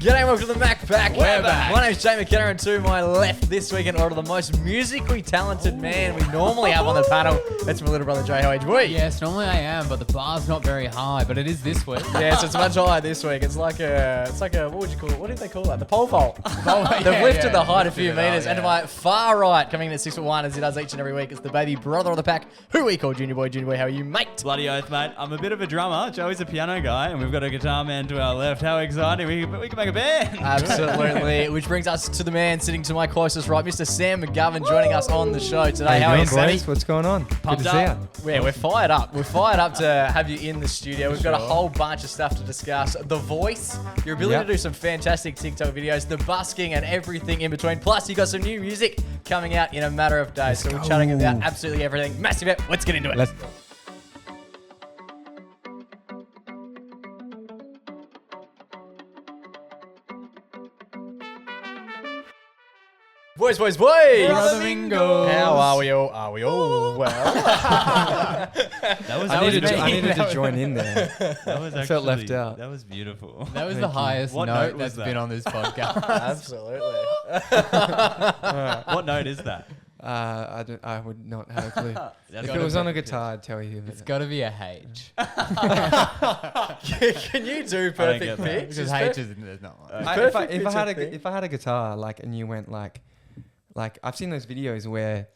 G'day and welcome to the MacPack. We're back. My name's Sam McGovern, and to my left this week in order the most musically talented man we normally have on the panel. That's my little brother Jay. How are you, boy? Yes, normally I am, but the bar's not very high, but it is this week. Yes, it's much higher this week. It's like a, what would you call it? What did they call that? The pole vault. They've lifted the height a few meters. And to my far right, coming in at 6'1", as he does each and every week, it's the baby brother of the pack, who we call Junior Boy. Junior Boy, how are you, mate? Bloody oath, mate. I'm a bit of a drummer. Joey's a piano guy, and we've got a guitar man to our left. How exciting. We can make a band. Absolutely. Which brings us to the man sitting to my closest right, Mr. Sam McGovern, joining us on the show today. How are you, Sammy? Boys? What's going on? Pumped Good to see up. you. Yeah, we're fired up. We're fired up to have you in the studio. We've got a whole bunch of stuff to discuss. The voice, your ability to do some fantastic TikTok videos, the busking and everything in between. Plus, you got some new music coming out in a matter of days. So we're chatting about absolutely everything. Massive app. Let's get into it. Boys. Brother Mingo. How are we all? Are we all well? I needed to join in there. That was I felt left out. That was beautiful. That was the highest What note note was that's that? been on this podcast. Absolutely. What note is that? I would not have a clue. That's If it was on a guitar, I'd tell you. It's got to be a H. Can you do perfect get that. pitch? Because H is there's not one. If Perfect I had pitch, I if I had a guitar, and you went like I've seen those videos where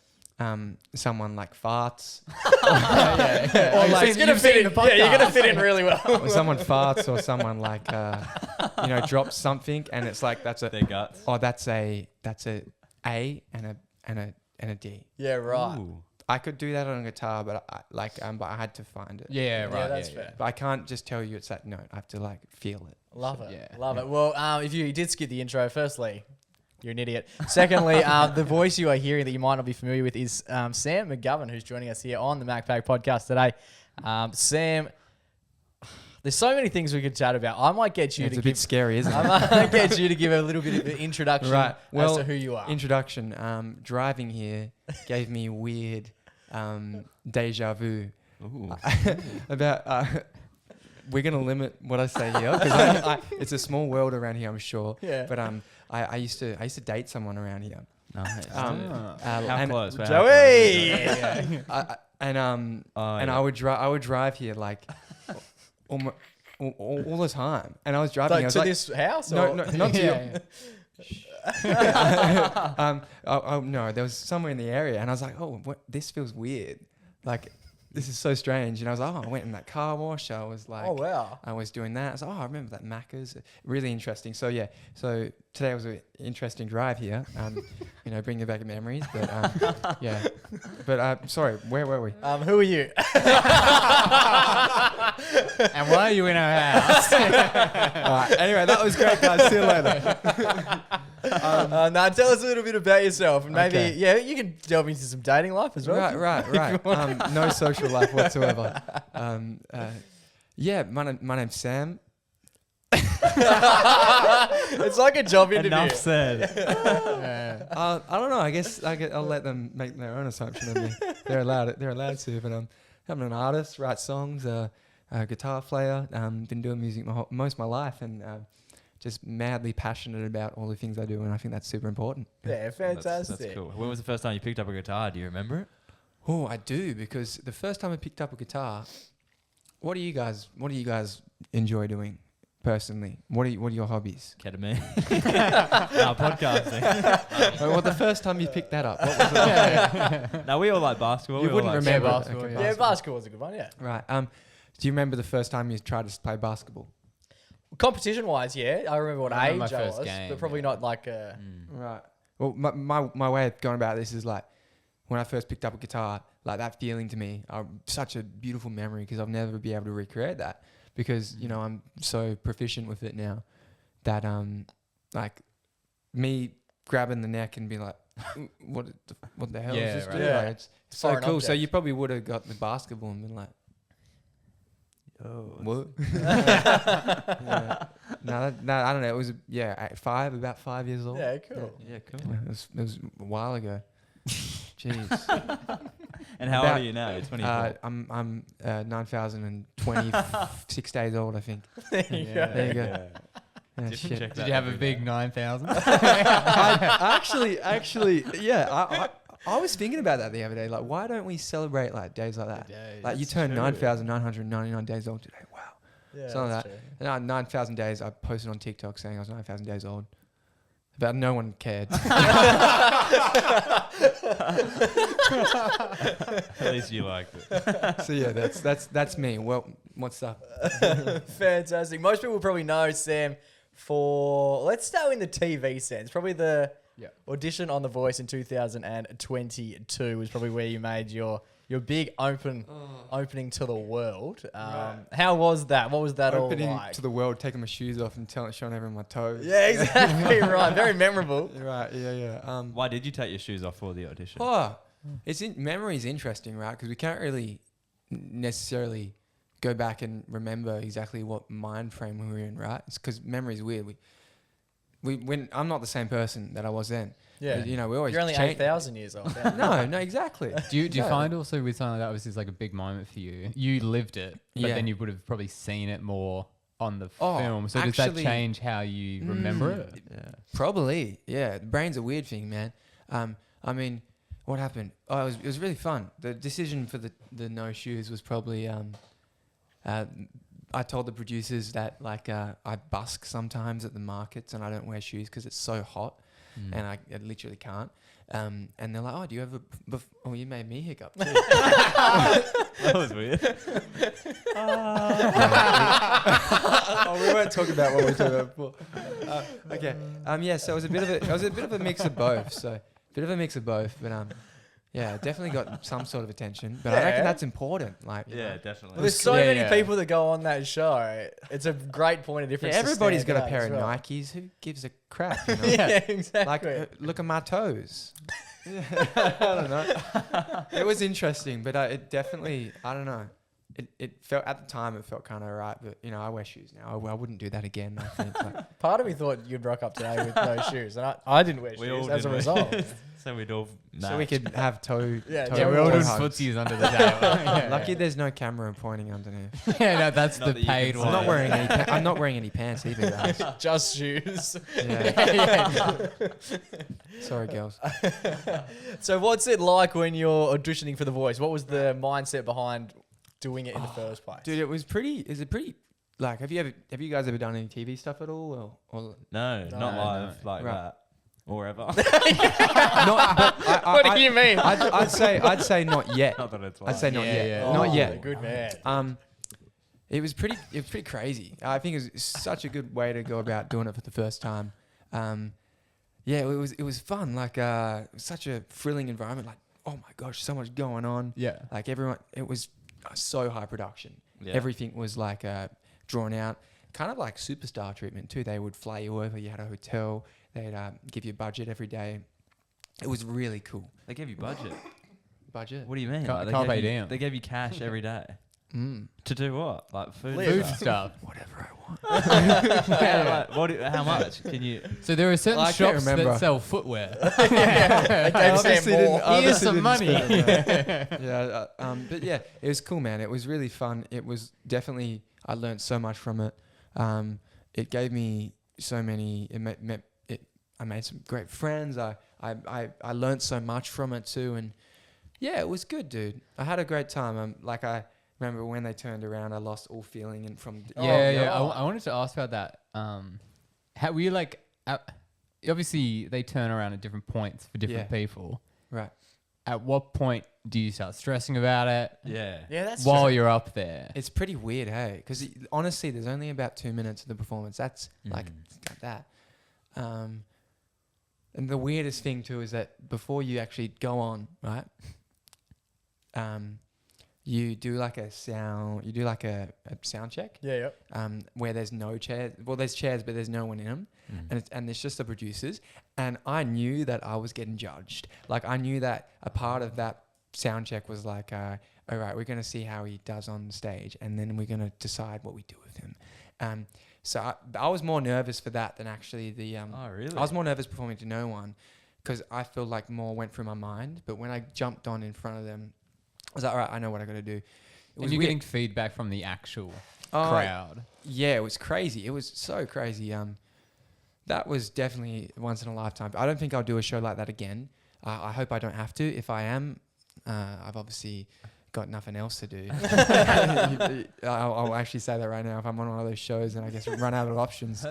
someone like farts, Or like, it's gonna fit in. Yeah, you're gonna fit in really well. or someone farts, or someone drops something, and it's like Their guts. that's a A and a D. Yeah, right. Ooh. I could do that on a guitar, but I had to find it. Yeah, right. that's fair. But I can't just tell you it's that note. I have to feel it. Love it. Yeah. Love it. Well, if you did skip the intro, firstly, you're an idiot. Secondly, the voice you are hearing that you might not be familiar with is Sam McGovern, who's joining us here on the MacPack Podcast today. Sam, there's so many things we could chat about. I might get you It's to a bit give. scary, isn't it? I might get you to give a little bit of an introduction Right. Well, as to who you are. Introduction. Driving here gave me weird deja vu Ooh. about. We're gonna limit what I say here because it's a small world around here, I'm sure. Yeah. But I used to date someone around here. Nice. How close? Joey! I would drive here all the time, and I was driving. Like I was to this house? no, or? not to your. Yeah. No, there was somewhere in the area, and I was like, this feels weird. This is so strange. And I was like, I went in that car wash. I was like, Oh, wow. I was doing that. I was like, I remember that Macca's. Really interesting. So yeah, today was an interesting drive here. Bringing back memories. But yeah. But sorry, where were we? Who are you? And why are you in our house? All right. Anyway, that was great, guys. See you later. Now tell us a little bit about yourself, and maybe Okay. you can delve into some dating life as well. Right. No social life whatsoever. My name's Sam. It's like a job interview. Enough said. I don't know. I guess I'll let them make their own assumption of me. They're allowed to. But I'm an artist, write songs, a guitar player. Been doing music most of my life, and just madly passionate about all the things I do, and I think that's super important. Yeah, fantastic. That's cool. When was the first time you picked up a guitar? Do you remember it? Oh, I do, because the first time I picked up a guitar, what do you guys enjoy doing personally? What are your hobbies? Ketamine. No, podcasting. Well, the first time you picked that up, what was it like? No, we all like basketball. You We all wouldn't like remember it. basketball, Okay, yeah. Yeah, basketball was a good one, yeah. Right. Do you remember the first time you tried to play basketball? Competition-wise, yeah. I remember what I remember age my I first was, game, but probably yeah. not like... Right. Well, my way of going about this is when I first picked up a guitar, that feeling to me, such a beautiful memory, because I'll never be able to recreate that, because I'm so proficient with it now that me grabbing the neck and being like, what the hell is this? right. Doing? Yeah. It's so Foreign cool. So object. you probably would have got the basketball and been like, Oh, what? Yeah. No, I don't know. It was about 5 years old. Yeah, cool. yeah, cool. Yeah, it was a while ago. Jeez. And how old are you now? You're 24. I'm 9,026 days old, I think. There you go. There you go. Shit. Did you have a big 9,000? Actually, yeah. I was thinking about that the other day. Like, why don't we celebrate like days like that? Like, you turn 9,999 days old today. Wow. Yeah, Something like that's that. And 9,000 days. I posted on TikTok saying I was 9,000 days old. But no one cared. At least you liked it. So yeah, that's me. Well, what's up? Fantastic. Most people probably know Sam for, let's start in the TV sense. Probably the audition on The Voice in 2022 was probably where you made your big opening to the world. How was that? What was that Opening all like? to the world, taking my shoes off and showing everyone my toes. Yeah, exactly right. Very memorable. Right. Yeah. Why did you take your shoes off for the audition? Memory is interesting, right? Because we can't really necessarily go back and remember exactly what mind frame we were in, right? It's because memory is weird. When I'm not the same person that I was then. Yeah. But, we always You're only change. 8,000 years old. No, exactly. Do you find also with something like that obviously it's like a big moment for you? You lived it, but then you would have probably seen it more on the film. So does that change how you remember it? Yeah. Probably. Yeah. The brain's a weird thing, man. I mean, what happened? It was really fun. The decision for the no shoes was probably I told the producers that I busk sometimes at the markets and I don't wear shoes because it's so hot and I literally can't. And they're like, "Oh, do you have oh, you made me hiccup too." That was weird. We weren't talking about what we were talking about before. Okay. Yeah. So it was a bit of a mix of both. But yeah, definitely got some sort of attention. But I reckon that's important. Like, Yeah, definitely. There's so many people that go on that show. It's a great point of difference. Yeah, to everybody's stand got a out pair as of well. Nikes. Who gives a crap? You know? Yeah, exactly. Like, look at my toes. I don't know. It was interesting, but it definitely, I don't know. It felt, at the time, it felt kind of right. But, I wear shoes now. I wouldn't do that again, I think. Part of me thought you'd rock up today with no shoes. And I didn't wear shoes as a result. So we'd all So we could have toe. Yeah, toe yeah, We're all doing hugs. footsies under the table. Lucky there's no camera pointing underneath. Yeah, no, that's Not the that you paid can one. see. I'm not wearing any pants either, guys. Just shoes. Yeah. Sorry, girls. So what's it like when you're auditioning for The Voice? What was the mindset behind doing it in the first place? Dude, is it pretty like have you guys ever done any TV stuff at all or No, not live like Right. that. Or ever. not but What do you mean? I'd say not yet. Not that it's I'd live. say not yet. yeah. Not Oh, yet. Good man. It was pretty crazy. I think it was such a good way to go about doing it for the first time. Yeah, it was fun. Like such a thrilling environment. Like, oh my gosh, so much going on. Yeah. Like everyone, it was so high production. Yeah. Everything was like drawn out, kind of like superstar treatment too. They would fly you over. You had a hotel. They'd give you a budget every day. It was really cool. They gave you budget. Budget. What do you mean? Can't They pay gave you- diem. They gave you cash every day. To do what? Like food Live. Food stuff. Whatever I want. How much? Can you? So there are certain I can't shops remember. that sell footwear. They gave Sam more. Here's some money. Yeah, but yeah, it was cool, man. It was really fun. It was definitely, I learned so much from it. It gave me so many. I made some great friends. I learned so much from it too, and yeah, it was good, dude. I had a great time. I remember when they turned around, I lost all feeling and from. Yeah. I wanted to ask about that. How were you like? Obviously, they turn around at different points for different people. Right. At what point do you start stressing about it? Yeah. Yeah, that's While true. you're up there. It's pretty weird, hey? Because honestly, there's only about 2 minutes of the performance. That's like that. And the weirdest thing too is that before you actually go on, right? You do like a sound. You do like a sound check. Yeah. Where there's no chairs. Well, there's chairs, but there's no one in them, and it's just the producers. And I knew that I was getting judged. Like I knew that a part of that sound check was like, all right, we're gonna see how he does on stage, and then we're gonna decide what we do with him. So I was more nervous for that than actually the. Oh, really? I was more nervous performing to no one, because I feel like more went through my mind. But when I jumped on in front of them, I was like, all right, I know what I got to do. And you're getting feedback from the actual crowd. Yeah, it was crazy. It was so crazy. That was definitely once in a lifetime. I don't think I'll do a show like that again. I hope I don't have to. If I am, I've obviously got nothing else to do. I'll actually say that right now. If I'm on one of those shows and I guess run out of options,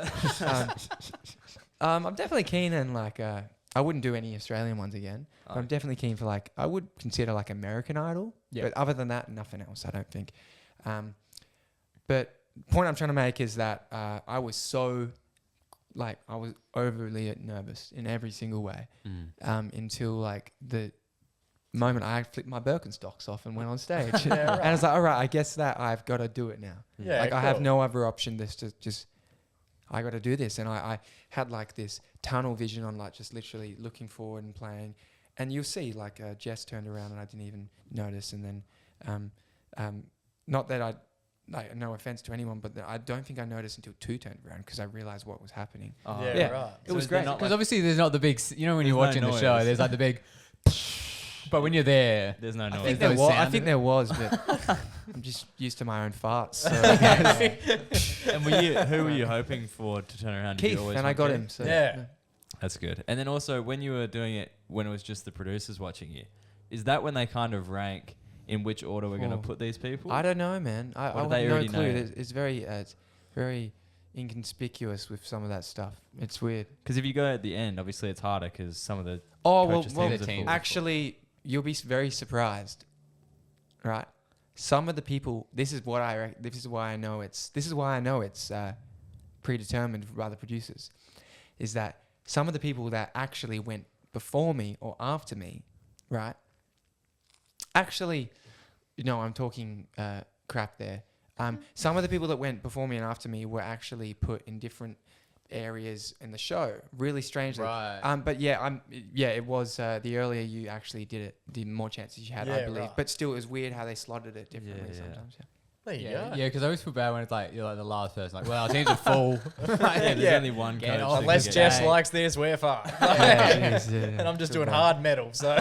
I'm definitely keen and I wouldn't do any Australian ones again. But I'm definitely keen for I would consider American Idol. Yep. But other than that, nothing else. I don't think. But point I'm trying to make is that I was so I was overly nervous in every single way until the moment I flipped my Birkenstocks off and went on stage. And I was like, all right, I guess that I've got to do it now. Yeah, I have no other option. I got to do this. And I had this tunnel vision on just literally looking forward and playing. And you'll see Jess turned around and I didn't even notice. And then not that no offense to anyone, but I don't think I noticed until 2 turned around because I realized what was happening. Right. It was great. Because obviously there's not the big, when you're watching the show, there's the big, but when you're there, there's no noise. I think there was, but I'm just used to my own farts. So. And who were you hoping for to turn around? Keith, and I got him. So yeah. That's good. And then also when you were doing it, when it was just the producers watching you, is that when they kind of rank in which order we're going to put these people? I don't know, man. I have no clue. It's very inconspicuous with some of that stuff. It's weird. Because if you go at the end, obviously it's harder because some of the actually, you'll be very surprised, right? Some of the people. This is why I know it's predetermined by the producers. Is that some of the people that actually went before me or after me, right? Actually, I'm talking crap there. Some of the people that went before me and after me were actually put in different areas in the show, really strangely. Right. But it was the earlier you actually did it, the more chances you had, I believe. Right. But still, it was weird how they slotted it differently sometimes. Yeah. There you go. Yeah, because I always feel bad when it's you're the last person. Well, our teams are full. There's only one coach. Unless Jess likes this, we're fine. And I'm just doing hard metal. So.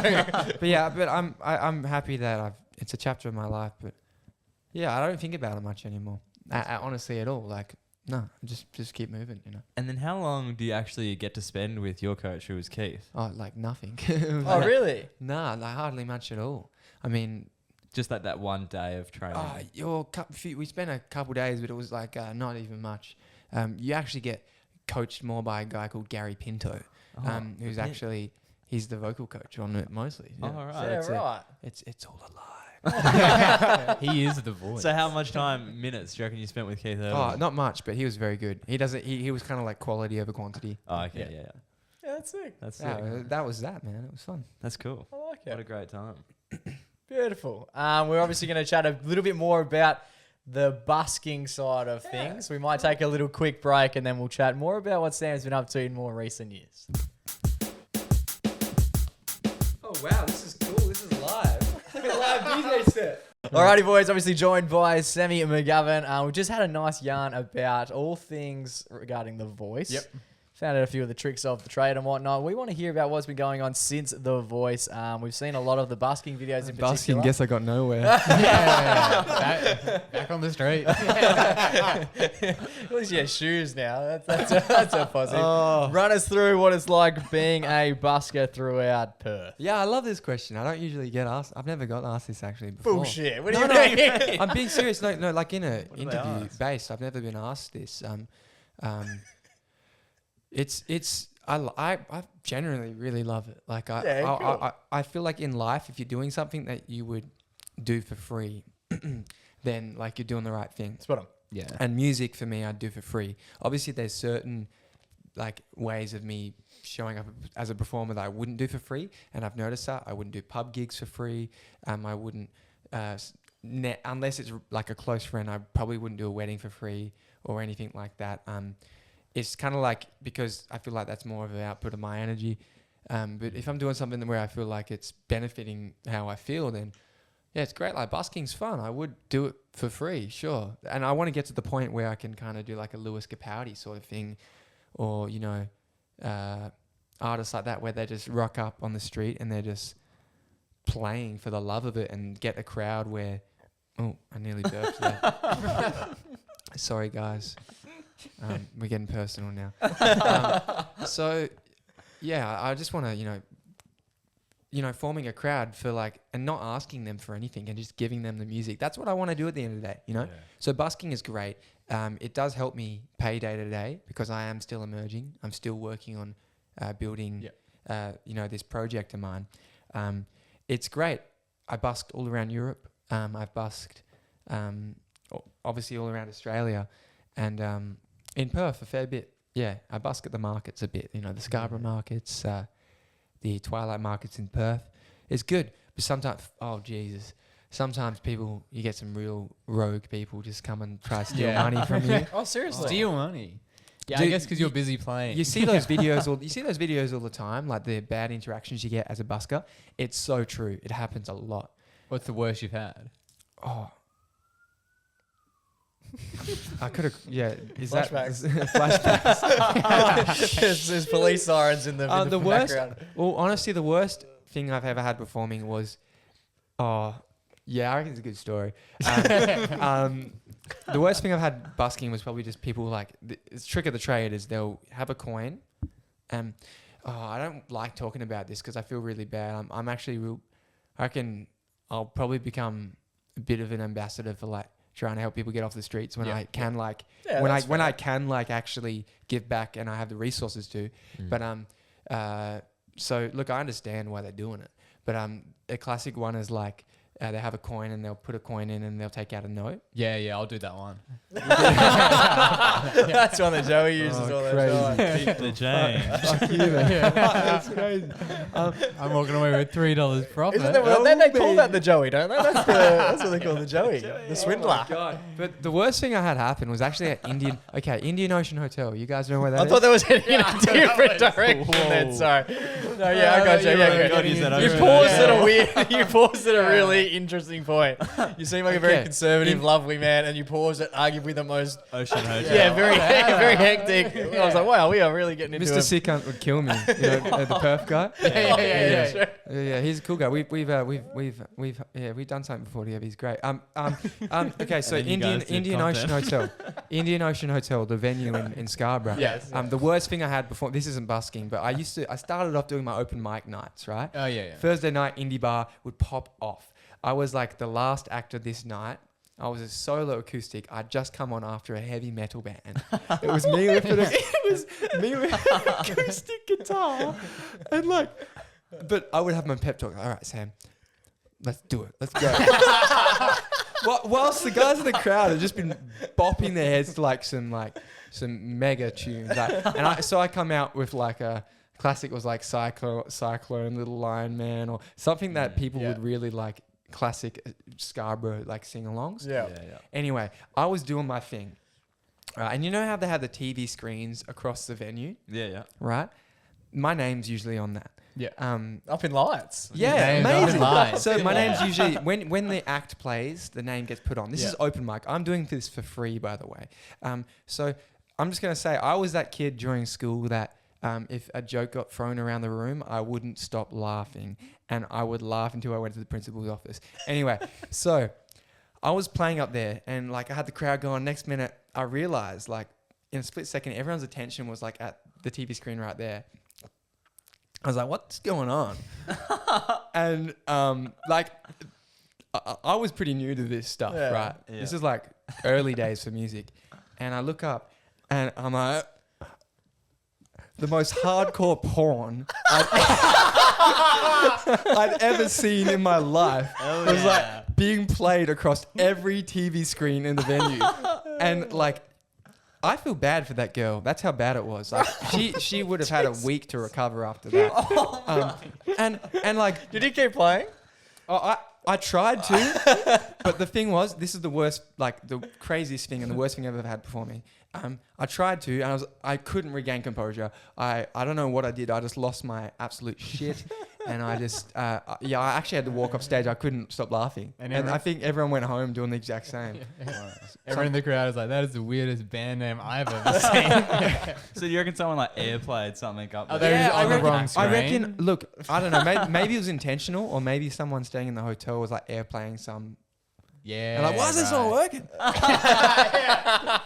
but I'm happy that it's a chapter of my life. But yeah, I don't think about it much anymore. I honestly at all. No, just keep moving. And then how long do you actually get to spend with your coach, who was Keith? Oh, nothing. Really? Nah, hardly much at all. I mean. Just that one day of training. We spent a couple days, but it was not even much. You actually get coached more by a guy called Gary Pinto, who's actually he's the vocal coach on it mostly. Yeah. Oh, right. So right. It's all a lie. He is the voice. So how much minutes do you reckon you spent with Keith Urban? Oh, not much, but he was very good. He was kind of quality over quantity. Oh, okay, yeah. Yeah, that's sick. That's sick. That was that, man. It was fun. That's cool. I like it. What a great time. Beautiful. We're obviously going to chat a little bit more about the busking side of things. We might take a little quick break and then we'll chat more about what Sam's been up to in more recent years. Oh, wow. This is cool. This is live. It's like a live DJ set. Alrighty, boys. Obviously joined by Sammy McGovern. We just had a nice yarn about all things regarding The Voice. Yep. Found out a few of the tricks of the trade and whatnot. We want to hear about what's been going on since The Voice. We've seen a lot of the busking videos in particular. Busking, guess I got nowhere. Back on the street. At least you have shoes now. That's a positive. Run us through what it's like being a busker throughout Perth. Yeah, I love this question. I don't usually get asked. I've never got asked this actually before. Bullshit. What do you mean? I'm being serious. No, like in an interview based, I've never been asked this. I generally really love it. I feel like in life, if you're doing something that you would do for free, then you're doing the right thing. Spot on. Yeah. And music for me, I'd do for free. Obviously, there's certain ways of me showing up as a performer that I wouldn't do for free, and I've noticed that I wouldn't do pub gigs for free. I wouldn't unless it's a close friend. I probably wouldn't do a wedding for free or anything like that. It's kind of because I feel like that's more of an output of my energy. But if I'm doing something where I feel like it's benefiting how I feel, then yeah, it's great. Busking's fun. I would do it for free, sure. And I want to get to the point where I can kind of do a Lewis Capaldi sort of thing, or artists like that where they just rock up on the street and they're just playing for the love of it and get a crowd where Oh, I nearly burped there. Sorry, guys. We're getting personal now. So, yeah, I just want to, forming a crowd for like, and not asking them for anything and just giving them the music. That's what I want to do at the end of the day, you know? Yeah. So busking is great. It does help me pay day to day because I am still emerging. I'm still working on building, this project of mine. It's great. I busked all around Europe. I've busked, obviously all around Australia, and in Perth a fair bit. Yeah, I busk at the markets a bit. You know, the Scarborough markets, the Twilight markets in Perth. It's good, but sometimes people, you get some real rogue people just come and try to steal money from you. Oh, seriously? Steal money. Yeah, I guess because you're busy playing. You see those videos all the time, like the bad interactions you get as a busker. It's so true. It happens a lot. What's the worst you've had? Oh. I could have, Flashbacks. Flashbacks. There's police sirens in the worst, background. Well, honestly, the worst thing I've ever had performing was, I reckon it's a good story. The worst thing I've had busking was probably just people like, the trick of the trade is they'll have a coin. I don't like talking about this because I feel really bad. I'm actually I reckon I'll probably become a bit of an ambassador for like trying to help people get off the streets when I can when I can like actually give back and I have the resources to. But so look, I understand why they're doing it. But a classic one is like they have a coin and they'll put a coin in and they'll take out a note. Yeah, I'll do that one. That's one that Joey uses all the time. Keep the change. That's crazy. I'm walking away with $3 profit. Isn't there, then they call that the Joey, don't they? That's what they call the Joey, the swindler. Oh God. But the worst thing I had happen was actually at Indian Ocean Hotel. You guys know where that is? I thought that was heading in a different direction then, sorry. No, I got you. You paused at a really interesting point. You seem like a very conservative, lovely man, and you paused at arguably the most Ocean Hotel. Yeah, very hectic. I was like, wow, we are really getting into Mr. Seacunt would kill me. You know, the Perth guy. Yeah, he's a cool guy. We've done something before together. He's great. Okay, so Indian Ocean Hotel. Indian Ocean Hotel, the venue in Scarborough. Yes. The worst thing I had before, this isn't busking, but I started off doing my open mic nights, right? Oh yeah. Thursday night indie bar would pop off. I was like the last actor this night. I was a solo acoustic. I'd just come on after a heavy metal band. It was me with an acoustic guitar, and like, but I would have my pep talk. All right, Sam, let's do it. Let's go. Whilst the guys in the crowd have just been bopping their heads to like some mega tunes, so I come out with like a classic was like Cyclone, Little Lion Man, or something that people would really like. Classic Scarborough like sing-alongs. Yeah. Anyway, I was doing my thing, and you know how they have the TV screens across the venue? Yeah. Right. My name's usually on that. Yeah. Up in lights. Yeah, amazing. Lights. So my name's usually when the act plays, the name gets put on. This is open mic. I'm doing this for free, by the way. So I'm just gonna say I was that kid during school that. If a joke got thrown around the room, I wouldn't stop laughing. And I would laugh until I went to the principal's office. Anyway, so I was playing up there and like I had the crowd going. Next minute, I realized like in a split second, everyone's attention was like at the TV screen right there. I was like, what's going on? And like I was pretty new to this stuff, right? Yeah. This is like early days for music. And I look up and I'm like, the most hardcore porn I'd ever seen in my life was like being played across every TV screen in the venue. And like, I feel bad for that girl. That's how bad it was. Like she would have had a week to recover after that. And like, did you keep playing? I tried to, but the thing was, this is the worst, like the craziest thing and the worst thing I've ever had performing. I tried to, and I couldn't regain composure. I don't know what I did. I just lost my absolute shit, and I just I actually had to walk off stage. I couldn't stop laughing, and I think everyone went home doing the exact same. Everyone in the crowd is like, "That is the weirdest band name I've ever seen." So do you reckon someone like airplayed something up? I reckon. Look, I don't know. Maybe it was intentional, or maybe someone staying in the hotel was like airplaying some Yeah. And like, why is this not working?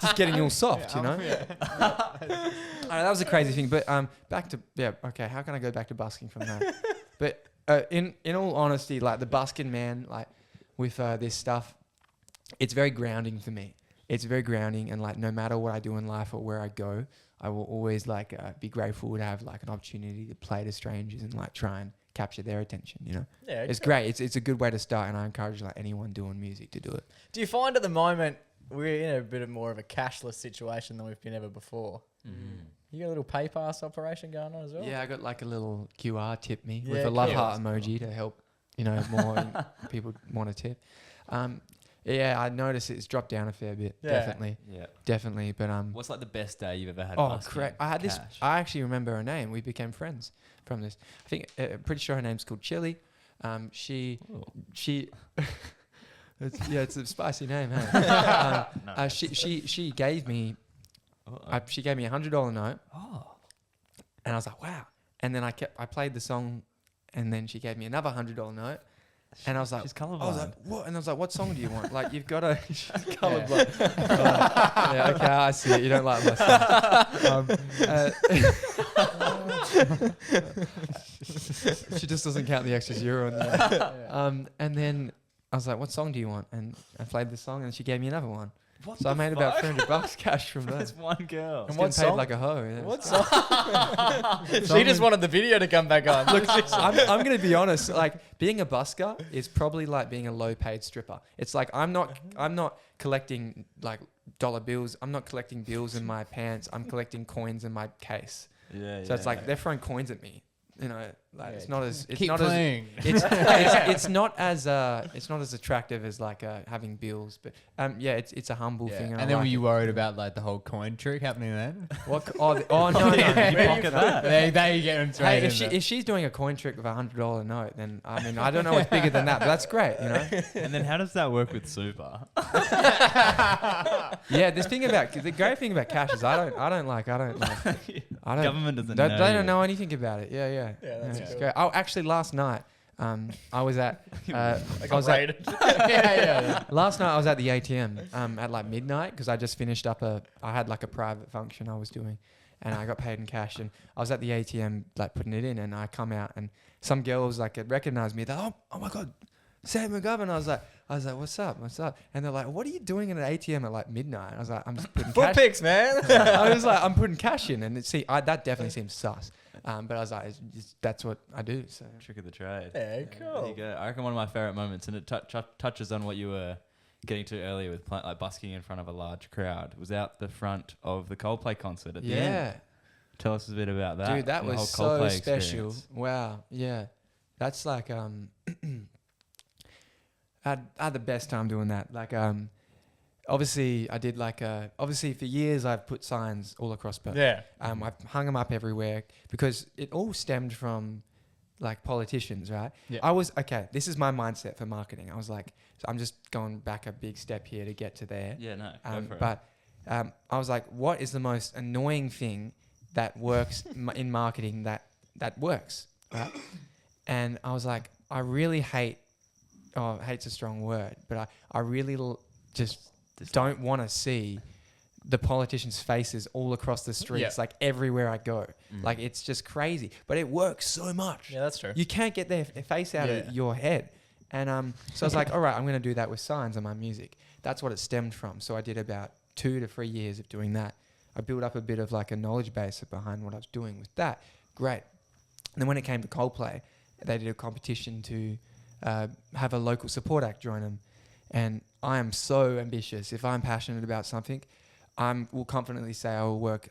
Just getting all soft, you know? That was a crazy thing. But back to, okay, how can I go back to busking from that? But in all honesty, like the busking, man, like with this stuff, it's very grounding for me. It's very grounding, and like no matter what I do in life or where I go, I will always like be grateful to have like an opportunity to play to strangers and like try and capture their attention, you know? Yeah, it's great. It's a good way to start, and I encourage like anyone doing music to do it. Do you find at the moment we're in a bit more of a cashless situation than we've been ever before? You got a little PayPass operation going on as well? Yeah, I got like a little QR tip me Yeah, with a love cool. heart emoji to help, you know, more people want to tip. Yeah, I noticed it's dropped down a fair bit. Yeah. Definitely. But What's like the best day you've ever had? oh, busking correct. I had this. cash? I actually remember her name. We became friends from this. I think pretty sure her name's called Chili. She. It's a spicy name, hey? She gave me. She gave me $100 note. Oh. And I was like, wow. And then I played the song, and then she gave me another $100 note. And I was like, She's colorblind. I was like, what? And I was like, what song do you want? Like, you've got to. She's colorblind. Yeah, okay, I see it. You don't like my song. She just doesn't count the extra zero in there. And then I was like, what song do you want? And I played the song, and she gave me another one. What So I made about $300 cash from that. That's one girl. And What what paid song? like a hoe. Yeah. What song? She just wanted the video to come back on. Look, I'm going to be honest. Like, being a busker is probably like being a low-paid stripper. It's like I'm not collecting like dollar bills. I'm not collecting bills in my pants. I'm collecting coins in my case. Yeah. So it's like they're throwing coins at me. You know, like Yeah. it's not as it's Keep not playing. it's not as attractive as like having bills. But it's a humble Yeah. thing. And I then like were you it. worried about like the whole coin trick happening then? What? Oh no. Did you pocket that? There you get straight Hey, into if she's doing a coin trick with $100 note, then I mean I don't know what's bigger than that, but that's great, you know. And then how does that work with super? Yeah, the great thing about cash is I don't like. Government doesn't They know. don't know anything about it. Yeah. that's It's cool. great. Oh, actually, last night I was at last night I was at the ATM at like midnight because I just finished up I had like a private function I was doing, and I got paid in cash, and I was at the ATM like putting it in, and I come out and some girl was like recognized me. They're oh my god, Sam McGovern. I was like what's up? And they're like, what are you doing in an ATM at like midnight? I was like, I'm just putting Foot cash. pics, man. I was like, I'm putting cash in, and that definitely seems sus. But I was like, that's what I do. So Trick of the trade. Yeah, There cool. you go. I reckon one of my favorite moments, and it touches on what you were getting to earlier with like busking in front of a large crowd, was out the front of the Coldplay concert at the end. Tell us a bit about that. Dude, that and the was whole so Coldplay special. experience. Wow, yeah, that's like I had the best time doing that. Like obviously I did like obviously for years I've put signs all across Perth. Yeah. I've hung them up everywhere because it all stemmed from like politicians, right? Yeah. I was this is my mindset for marketing. I was like, so I'm just going back a big step here to get to there. Yeah, no, go for it. But I was like, what is the most annoying thing that works in marketing that works, right? And I was like, I really hate. Oh, hate's a strong word, but I really just don't want to see the politicians' faces all across the streets, like everywhere I go. Like it's just crazy, but it works so much. Yeah, that's true. You can't get their face out of your head. And so I was like, all right, I'm going to do that with signs on my music. That's what it stemmed from. So I did about 2 to 3 years of doing that. I built up a bit of like a knowledge base behind what I was doing with that. Great. And then when it came to Coldplay, they did a competition to have a local support act join them. And I am so ambitious. If I'm passionate about something, I will confidently say I will work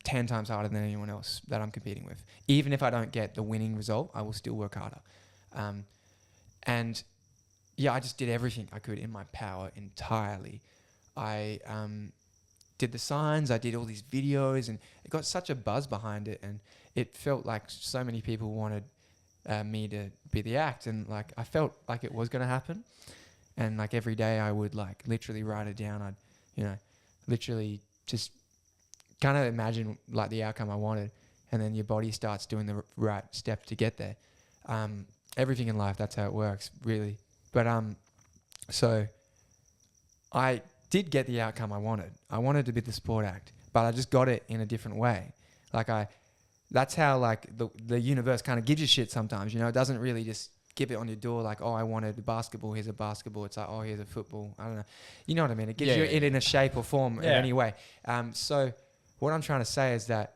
10 times harder than anyone else that I'm competing with. Even if I don't get the winning result, I will still work harder. And yeah, I just did everything I could in my power entirely. I did the signs, I did all these videos, and it got such a buzz behind it, and it felt like so many people wanted me to be the act, and like I felt like it was going to happen. And like every day I would like literally write it down. I'd, literally just kind of imagine like the outcome I wanted, and then your body starts doing the right step to get there. Everything in life, that's how it works, really. But so I did get the outcome I wanted. I wanted to be the sport act, but I just got it in a different way. That's how like the universe kind of gives you shit sometimes, you know. It doesn't really just give it on your door like, oh, I wanted basketball, here's a basketball. It's like, oh, here's a football. I don't know. You know what I mean? It gives you it in a shape or form in any way. So what I'm trying to say is that,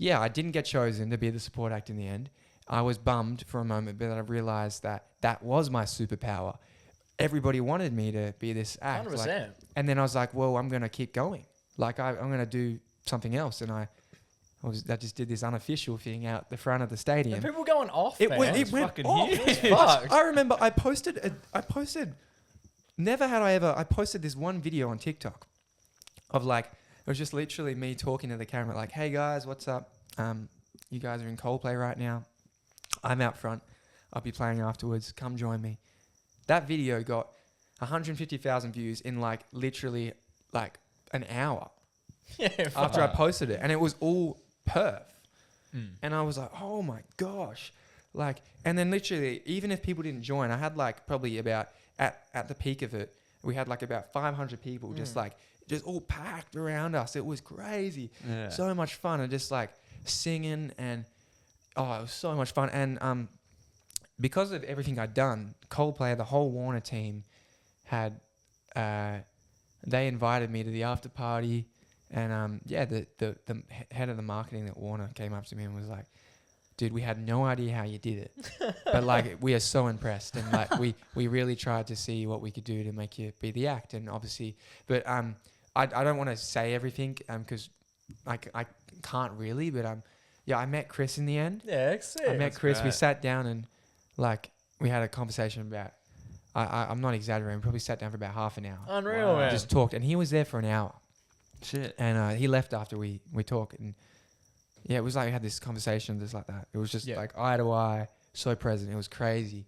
I didn't get chosen to be the support act in the end. I was bummed for a moment, but I realized that was my superpower. Everybody wanted me to be this act. 100%. And then I was like, well, I'm going to keep going. Like, I'm going to do something else. And I just did this unofficial thing out the front of the stadium. And people going off, It man. went fucking off. huge. I remember I posted this one video on TikTok of like, it was just literally me talking to the camera like, hey guys, what's up? You guys are in Coldplay right now. I'm out front. I'll be playing afterwards. Come join me. That video got 150,000 views in like literally like an hour after I posted it. And it was all Perth. And I was like, oh my gosh. Like, and then literally, even if people didn't join, I had like probably about, at the peak of it, we had like about 500 people just all packed around us. It was crazy. Yeah. So much fun. And just like singing and, it was so much fun. And because of everything I'd done, Coldplay, the whole Warner team had, they invited me to the after party. And the head of the marketing at Warner came up to me and was like, dude, we had no idea how you did it. But like, we are so impressed. And like, we really tried to see what we could do to make you be the act. And obviously, but I don't want to say everything because I can't really, but I met Chris in the end. Yeah, excellent. I met Chris. Great. We sat down and like, we had a conversation about, I'm not exaggerating, we probably sat down for about half an hour. Unreal, man. Just talked. And he was there for an hour. Shit. And he left after we talked. And it was like we had this conversation just like that. It was just like eye to eye, so present. It was crazy.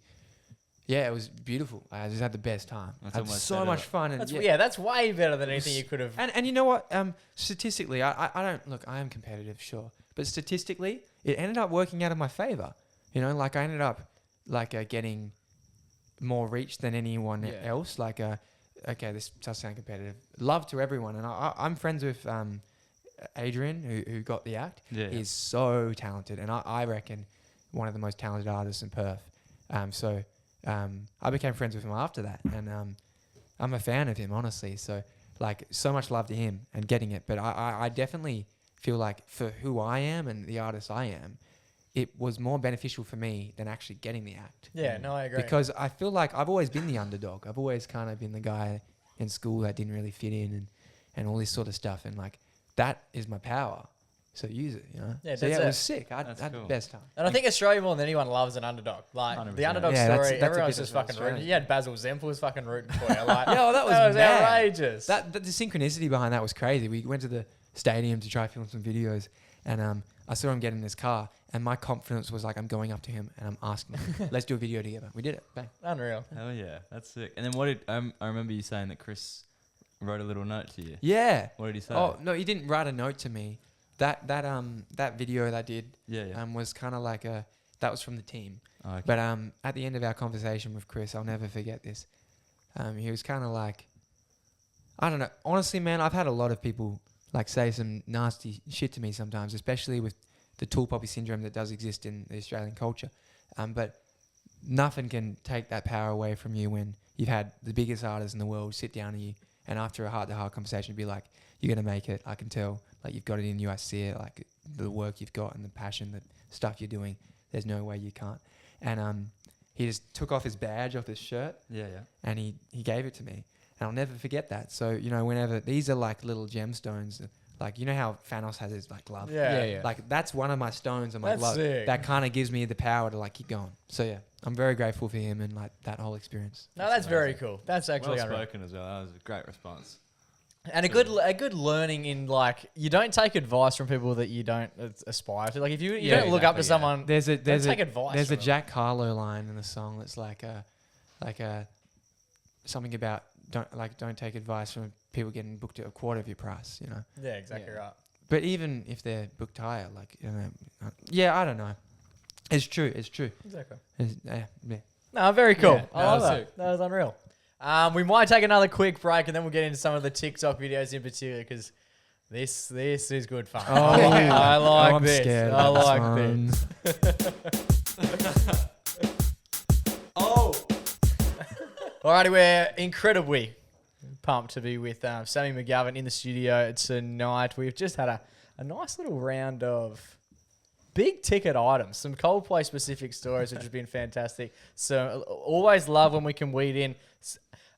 Yeah, it was beautiful. I just had the best time. I had so much fun. And that's way better than anything you could have. And you know what? Statistically, I don't look. I am competitive, sure, but statistically, it ended up working out in my favor. You know, like I ended up like getting more reach than anyone else. Like okay, this does sound competitive. Love to everyone, and I'm friends with Adrian, who got the act. He's so talented, and I reckon one of the most talented artists in Perth. So I became friends with him after that, and I'm a fan of him, honestly. So like, so much love to him and getting it. But I definitely feel like for who I am and the artist I am, it was more beneficial for me than actually getting the act. Yeah, no, I agree. Because I feel like I've always been the underdog. I've always kind of been the guy in school that didn't really fit in and all this sort of stuff. And like, that is my power. So use it, you know? Yeah, so it was sick. I had the best time. And I think Australia more than anyone loves an underdog. Like 100%. The underdog story, everyone's just fucking rooting. You had Basil Zempiel was fucking rooting for you. Like, that was outrageous. The synchronicity behind that was crazy. We went to the stadium to try to film some videos, and I saw him get in his car, and my confidence was like, I'm going up to him and I'm asking him, let's do a video together. We did it. Bang. Unreal. Hell yeah, that's sick. And then what did I remember you saying that Chris wrote a little note to you? Yeah. What did he say? Oh no, he didn't write a note to me. That video that I did was kind of like that was from the team. Oh, okay. But at the end of our conversation with Chris, I'll never forget this. He was kind of like, I don't know. Honestly, man, I've had a lot of people like say some nasty shit to me sometimes, especially with the tall poppy syndrome that does exist in the Australian culture. But nothing can take that power away from you when you've had the biggest artists in the world sit down to you and after a heart-to-heart conversation be like, you're going to make it. I can tell. Like, you've got it in you. I see it. Like, the work you've got and the passion, the stuff you're doing. There's no way you can't. And he just took off his badge off his shirt. And he gave it to me. And I'll never forget that. So, you know, whenever... These are like little gemstones. Like, you know how Thanos has his like glove? Yeah. Like, that's one of my stones on my glove. Sick. That kind of gives me the power to like keep going. So, yeah. I'm very grateful for him and like that whole experience. No, that's very cool. That's actually well spoken as well. That was a great response. And a good learning in like, you don't take advice from people that you don't aspire to. Like if you don't look up to someone, there's take advice. There's a Jack Harlow line in the song that's like something about don't take advice from people getting booked at a quarter of your price. You know. Yeah, exactly right. But even if they're booked higher, like you know, I don't know. It's true. Exactly. Yeah. No, very cool. Yeah, I love that. That was unreal. We might take another quick break and then we'll get into some of the TikTok videos in particular because this is good fun. Oh, I like I'm this. scared I of like this this. Alrighty, we're incredibly pumped to be with Sammy McGovern in the studio tonight. We've just had a nice little round of big ticket items, some Coldplay specific stories, which has been fantastic. So always love when we can weed in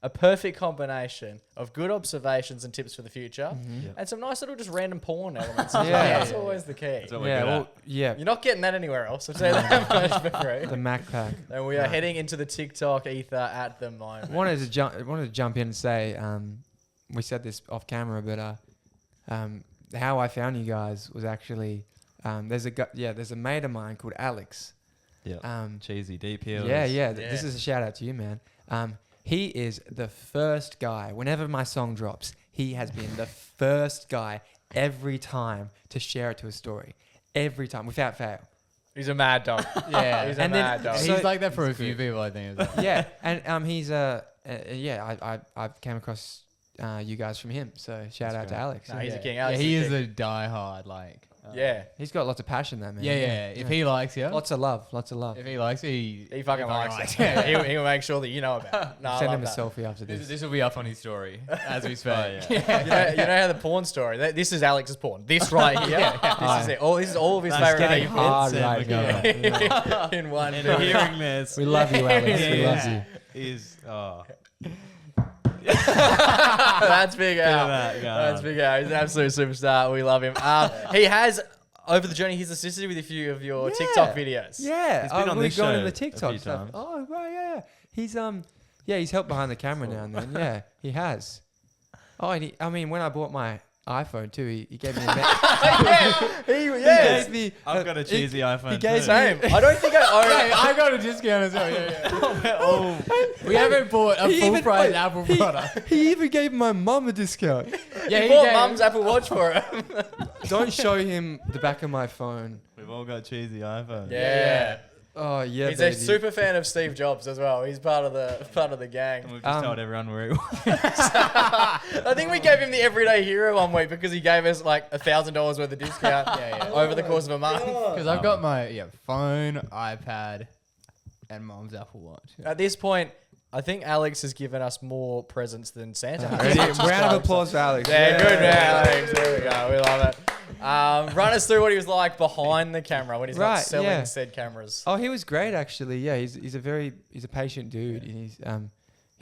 a perfect combination of good observations and tips for the future, and some nice little just random porn elements. That's always the key. Yeah. You're not getting that anywhere else. I'll tell you that much for free. The MacPack. And we are heading into the TikTok ether at the moment. wanted to jump in and say, we said this off camera, but how I found you guys was actually there's a mate of mine called Alex. Yeah. Cheesy deep heels. Yeah. This is a shout out to you, man. He is the first guy. Whenever my song drops, he has been the first guy every time to share it to a story. Every time, without fail. He's a mad dog. Yeah, he's a mad dog. He's like that for a few people, I think. Yeah, and he's I came across you guys from him. So shout out to Alex. No, he's a king. Yeah, Alex he is is a a diehard, like. He's got lots of passion, that man. Yeah. If he likes you, Lots of love. if he likes you, he fucking likes it. He'll make sure that you know about it. No, Send him a selfie after this. This will be up on his story as we speak. You know how the porn story. This is Alex's porn. This right here. This is it. This is all of his favorite getting things. hard right now. In one. And hearing this, We love you, Alex. We love you. is That's Big Al. that, That's Big Al. He's an absolute superstar. We love him. He has, over the journey, he's assisted with a few of your TikTok videos. Yeah, He's been on this going show to the a TikTok few stuff. times. Oh, right, yeah. He's he's helped behind the camera now and then. Yeah, he has. Oh, and when I bought my iPhone too, he gave me a He he gave gave me. I've got a cheesy iPhone. He gave Same. I don't think I got a discount as well. Yeah. We haven't bought a full price Apple product. He even gave my mum a discount. Yeah, he bought Mum's Apple Watch for him. Don't show him the back of my phone. We've all got cheesy iPhones. Yeah. Oh yeah, He's baby. a super fan of Steve Jobs as well. He's part of the gang. And we've just told everyone where he was. I think we gave him the Everyday Hero one week because he gave us like $1,000 worth of discount over the course of a month. Because I've got my phone, iPad, and Mom's Apple Watch. At this point, I think Alex has given us more presents than Santa. Round of applause for Alex. Yeah, good man, Alex. There we go. We love it. Run us through what he was like behind the camera when he's not selling said cameras. Oh, he was great actually. Yeah, he's a patient dude. And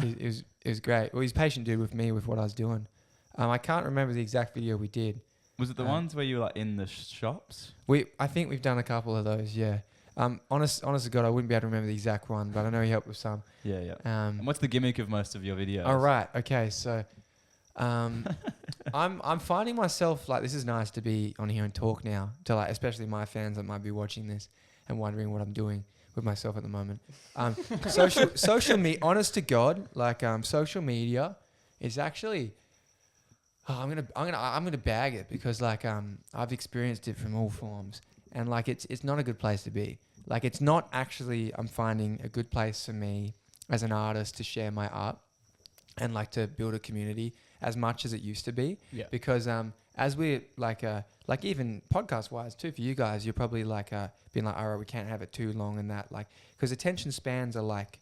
he was great. Well, he's a patient dude with me with what I was doing. I can't remember the exact video we did. Was it the ones where you were like in the shops? I think we've done a couple of those. Yeah. Honest to God, I wouldn't be able to remember the exact one, but I know he helped with some. Yeah. And what's the gimmick of most of your videos? All right. Okay. So, I'm finding myself like this is nice to be on here and talk now to like especially my fans that might be watching this and wondering what I'm doing with myself at the moment. Social media. Honest to God, like social media is actually. I'm gonna bag it because like I've experienced it from all forms and like it's not a good place to be. Like it's not actually I'm finding a good place for me as an artist to share my art and like to build a community as much as it used to be. Yeah. Because as we're like even podcast wise too for you guys, you're probably like being like, all right, we can't have it too long and that like because attention spans are like.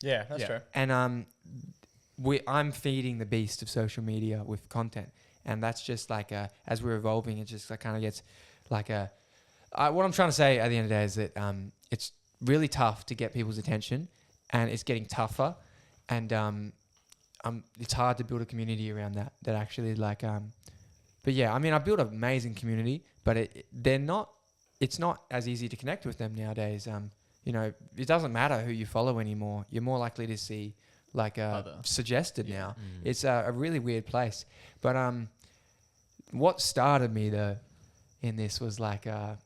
Yeah, that's true. And I'm feeding the beast of social media with content, and that's just like as we're evolving, it just like kind of gets like what I'm trying to say at the end of the day is that it's really tough to get people's attention, and it's getting tougher, and it's hard to build a community around that actually like but yeah, I mean I built an amazing community, but it's not as easy to connect with them nowadays. It doesn't matter who you follow anymore. You're more likely to see like suggested now. It's a really weird place. But what started me though in this was like I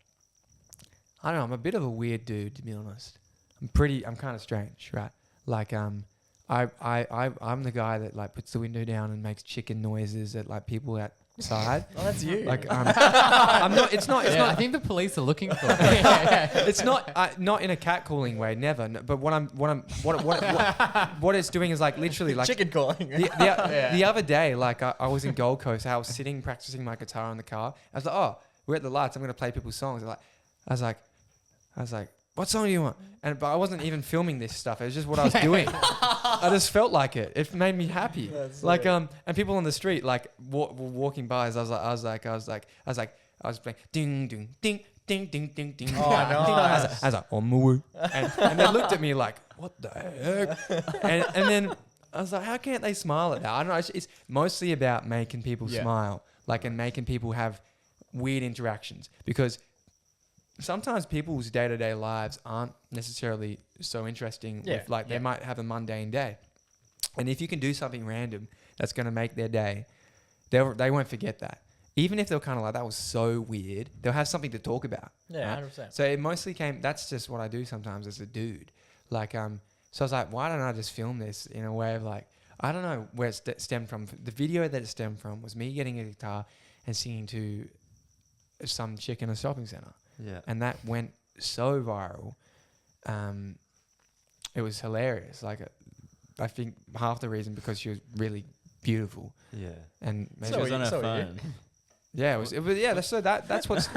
don't know, I'm a bit of a weird dude to be honest. I'm kind of strange, right? Like I'm the guy that like puts the window down and makes chicken noises at like people at side. Oh, that's you. Like I'm not. It's not. It's Yeah, I not. think the police are looking for it. It's not in a catcalling way. Never. No, but what it's doing is like literally like chicken calling. the other day, like I was in Gold Coast. I was sitting practicing my guitar in the car. I was like, oh, we're at the lights. I'm gonna play people's songs. I was like, what song do you want? But I wasn't even filming this stuff. It was just what I was doing. I just felt like it. It made me happy. That's like sweet. and people on the street like walking by. As I was playing ding ding ding ding ding ding ding. Oh, nice. I was like on my way. And they looked at me like, what the heck? And then I was like, how can't they smile at that? I don't know. It's mostly about making people smile, like, and making people have weird interactions, because sometimes people's day-to-day lives aren't necessarily so interesting. They might have a mundane day, and if you can do something random that's going to make their day, they won't forget that. Even if they're kind of like, that was so weird, they'll have something to talk about. Yeah, right? 100%. So it mostly that's just what I do sometimes as a dude. Like, so I was like, why don't I just film this in a way of like, I don't know where it stemmed from. The video that it stemmed from was me getting a guitar and singing to some chick in a shopping center. Yeah. And that went so viral. It was hilarious. Like, I think half the reason because she was really beautiful. Yeah. And maybe She was on her so phone. yeah, it was. Yeah, that's what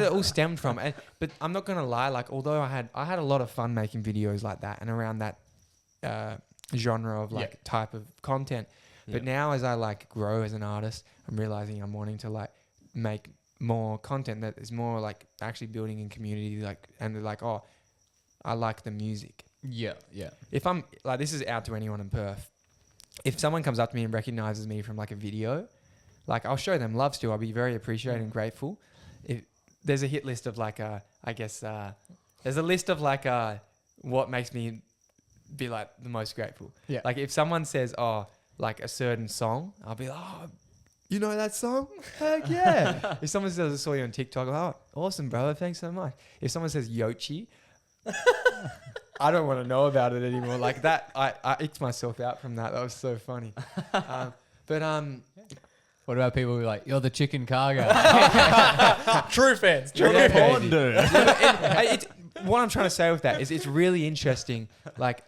it all stemmed from. But I'm not gonna lie. Like, although I had a lot of fun making videos like that and around that genre of like type of content. But now as I like grow as an artist, I'm realizing I'm wanting to like make more content that is more like actually building in community, like, and they're like, oh, I like the music. Yeah. If I'm like, this is out to anyone in Perth. If someone comes up to me and recognizes me from like a video, like, I'll show them love still. I'll be very appreciative and grateful. If there's a hit list of like there's a list of like what makes me be like the most grateful. Yeah. Like if someone says, oh, like a certain song, I'll be like, oh, you know that song? Heck yeah. If someone says, I saw you on TikTok, oh, awesome, brother. Thanks so much. If someone says Yochi, I don't want to know about it anymore. Like that, I icked myself out from that. That was so funny. What about people who are like, you're the chicken car guy? True fans. What I'm trying to say with that is it's really interesting, like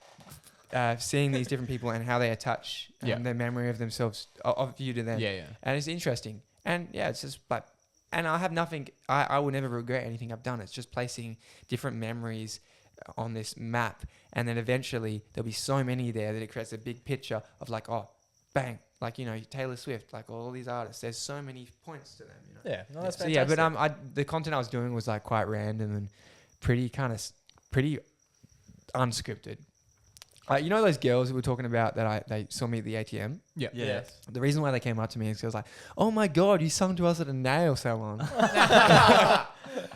seeing these different people and how they attach their memory of themselves, of you to them. Yeah. And it's interesting. And it's just like, and I have nothing, I will never regret anything I've done. It's just placing different memories on this map. And then eventually there'll be so many there that it creates a big picture of like, oh, bang. Like, you know, Taylor Swift, like all these artists, there's so many points to them, you know. Yeah, no, that's So fantastic. yeah, but the content I was doing was like quite random and pretty unscripted. You know those girls who were talking about that they saw me at the ATM? Yeah. Yes. The reason why they came up to me is because I was like, oh my God, you sung to us at a nail salon.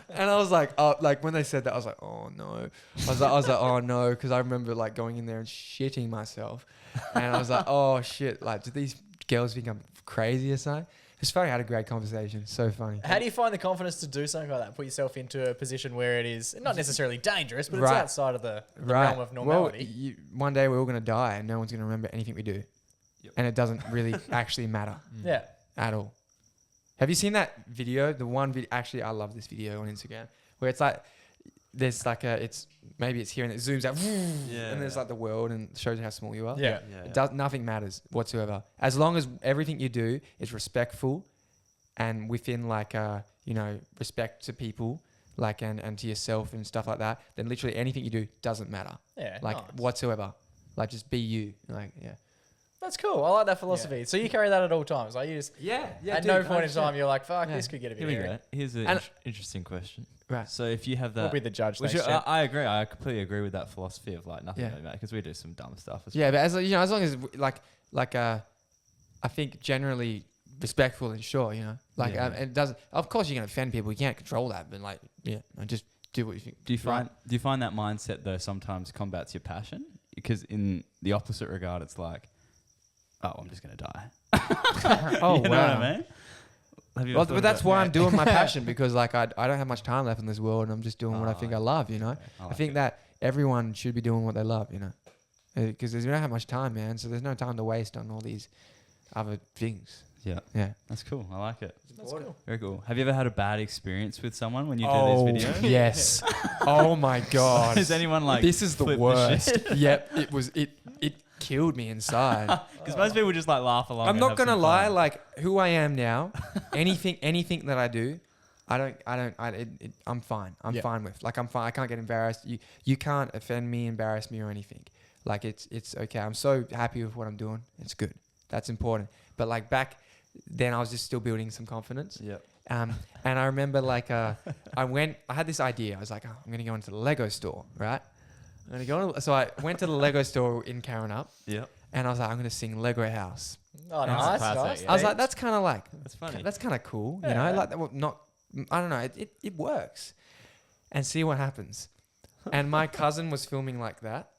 And I was like, oh, like when they said that, I was like, oh no. I was like, oh no, because I remember like going in there and shitting myself. And I was like, oh shit, like, did these girls become crazy or something? It's funny. I had a great conversation. So funny. How do you find the confidence to do something like that? Put yourself into a position where it is not necessarily dangerous, but it's outside of the realm of normality. Well, one day we're all going to die and no one's going to remember anything we do. Yep. And it doesn't really actually matter Yeah. at all. Have you seen that video? The one video, actually, I love this video on Instagram where it's like, there's like maybe it's here and it zooms out and there's like the world and shows how small you are. Yeah. Nothing matters whatsoever. As long as everything you do is respectful and within like, respect to people, like, and to yourself and stuff like that, then literally anything you do doesn't matter. Yeah. Like nice. whatsoever. Like just be you. Like, yeah. That's cool. I like that philosophy. So you carry that at all times. Like you just at no point in time you're like, fuck, this could get a bit Here we hairy. go. Here's an interesting question. Right. So if you have that, We'll be the judge. which Thanks, Jen. I agree. I completely agree with that philosophy of like nothing really matters because we do some dumb stuff. Yeah, but as long as I think generally respectful and sure, you know, like it doesn't. Of course, you can offend people. You can't control that, but like, just do what you think. Do you find that mindset though sometimes combats your passion? Because in the opposite regard, it's like, oh, I'm just gonna die. Oh, you know what I mean? Well, but that's why I'm doing my passion, because like I don't have much time left in this world and I'm just doing what I think I love, you know. I think that everyone should be doing what they love, you know, because you don't have much time, man. So there's no time to waste on all these other things. Yeah. Yeah. That's cool. I like it. That's cool. Very cool. Have you ever had a bad experience with someone when you do these videos? Yes. Oh my God. Is anyone like this is the flip worst. shit? Yep. It killed me inside. Because most people just like laugh along. I'm and not have gonna some lie, fun. like who I am now, anything that I do, I'm fine. I'm fine with. Like I'm fine. I can't get embarrassed. You can't offend me, embarrass me, or anything. Like it's okay. I'm so happy with what I'm doing. It's good. That's important. But like back then, I was just still building some confidence. Yep. And I remember like I had this idea. I was like, I'm gonna go into the Lego store, right? So I went to the Lego store in Karrinyup. Yep. And I was like, I'm gonna sing Lego House. Oh, nice. classic, Nice. yeah. I was like, that's kind of like That's funny. That's kind of cool, Yeah. you know. Like, well, not. I don't know. It works, and see what happens. And my cousin was filming like that,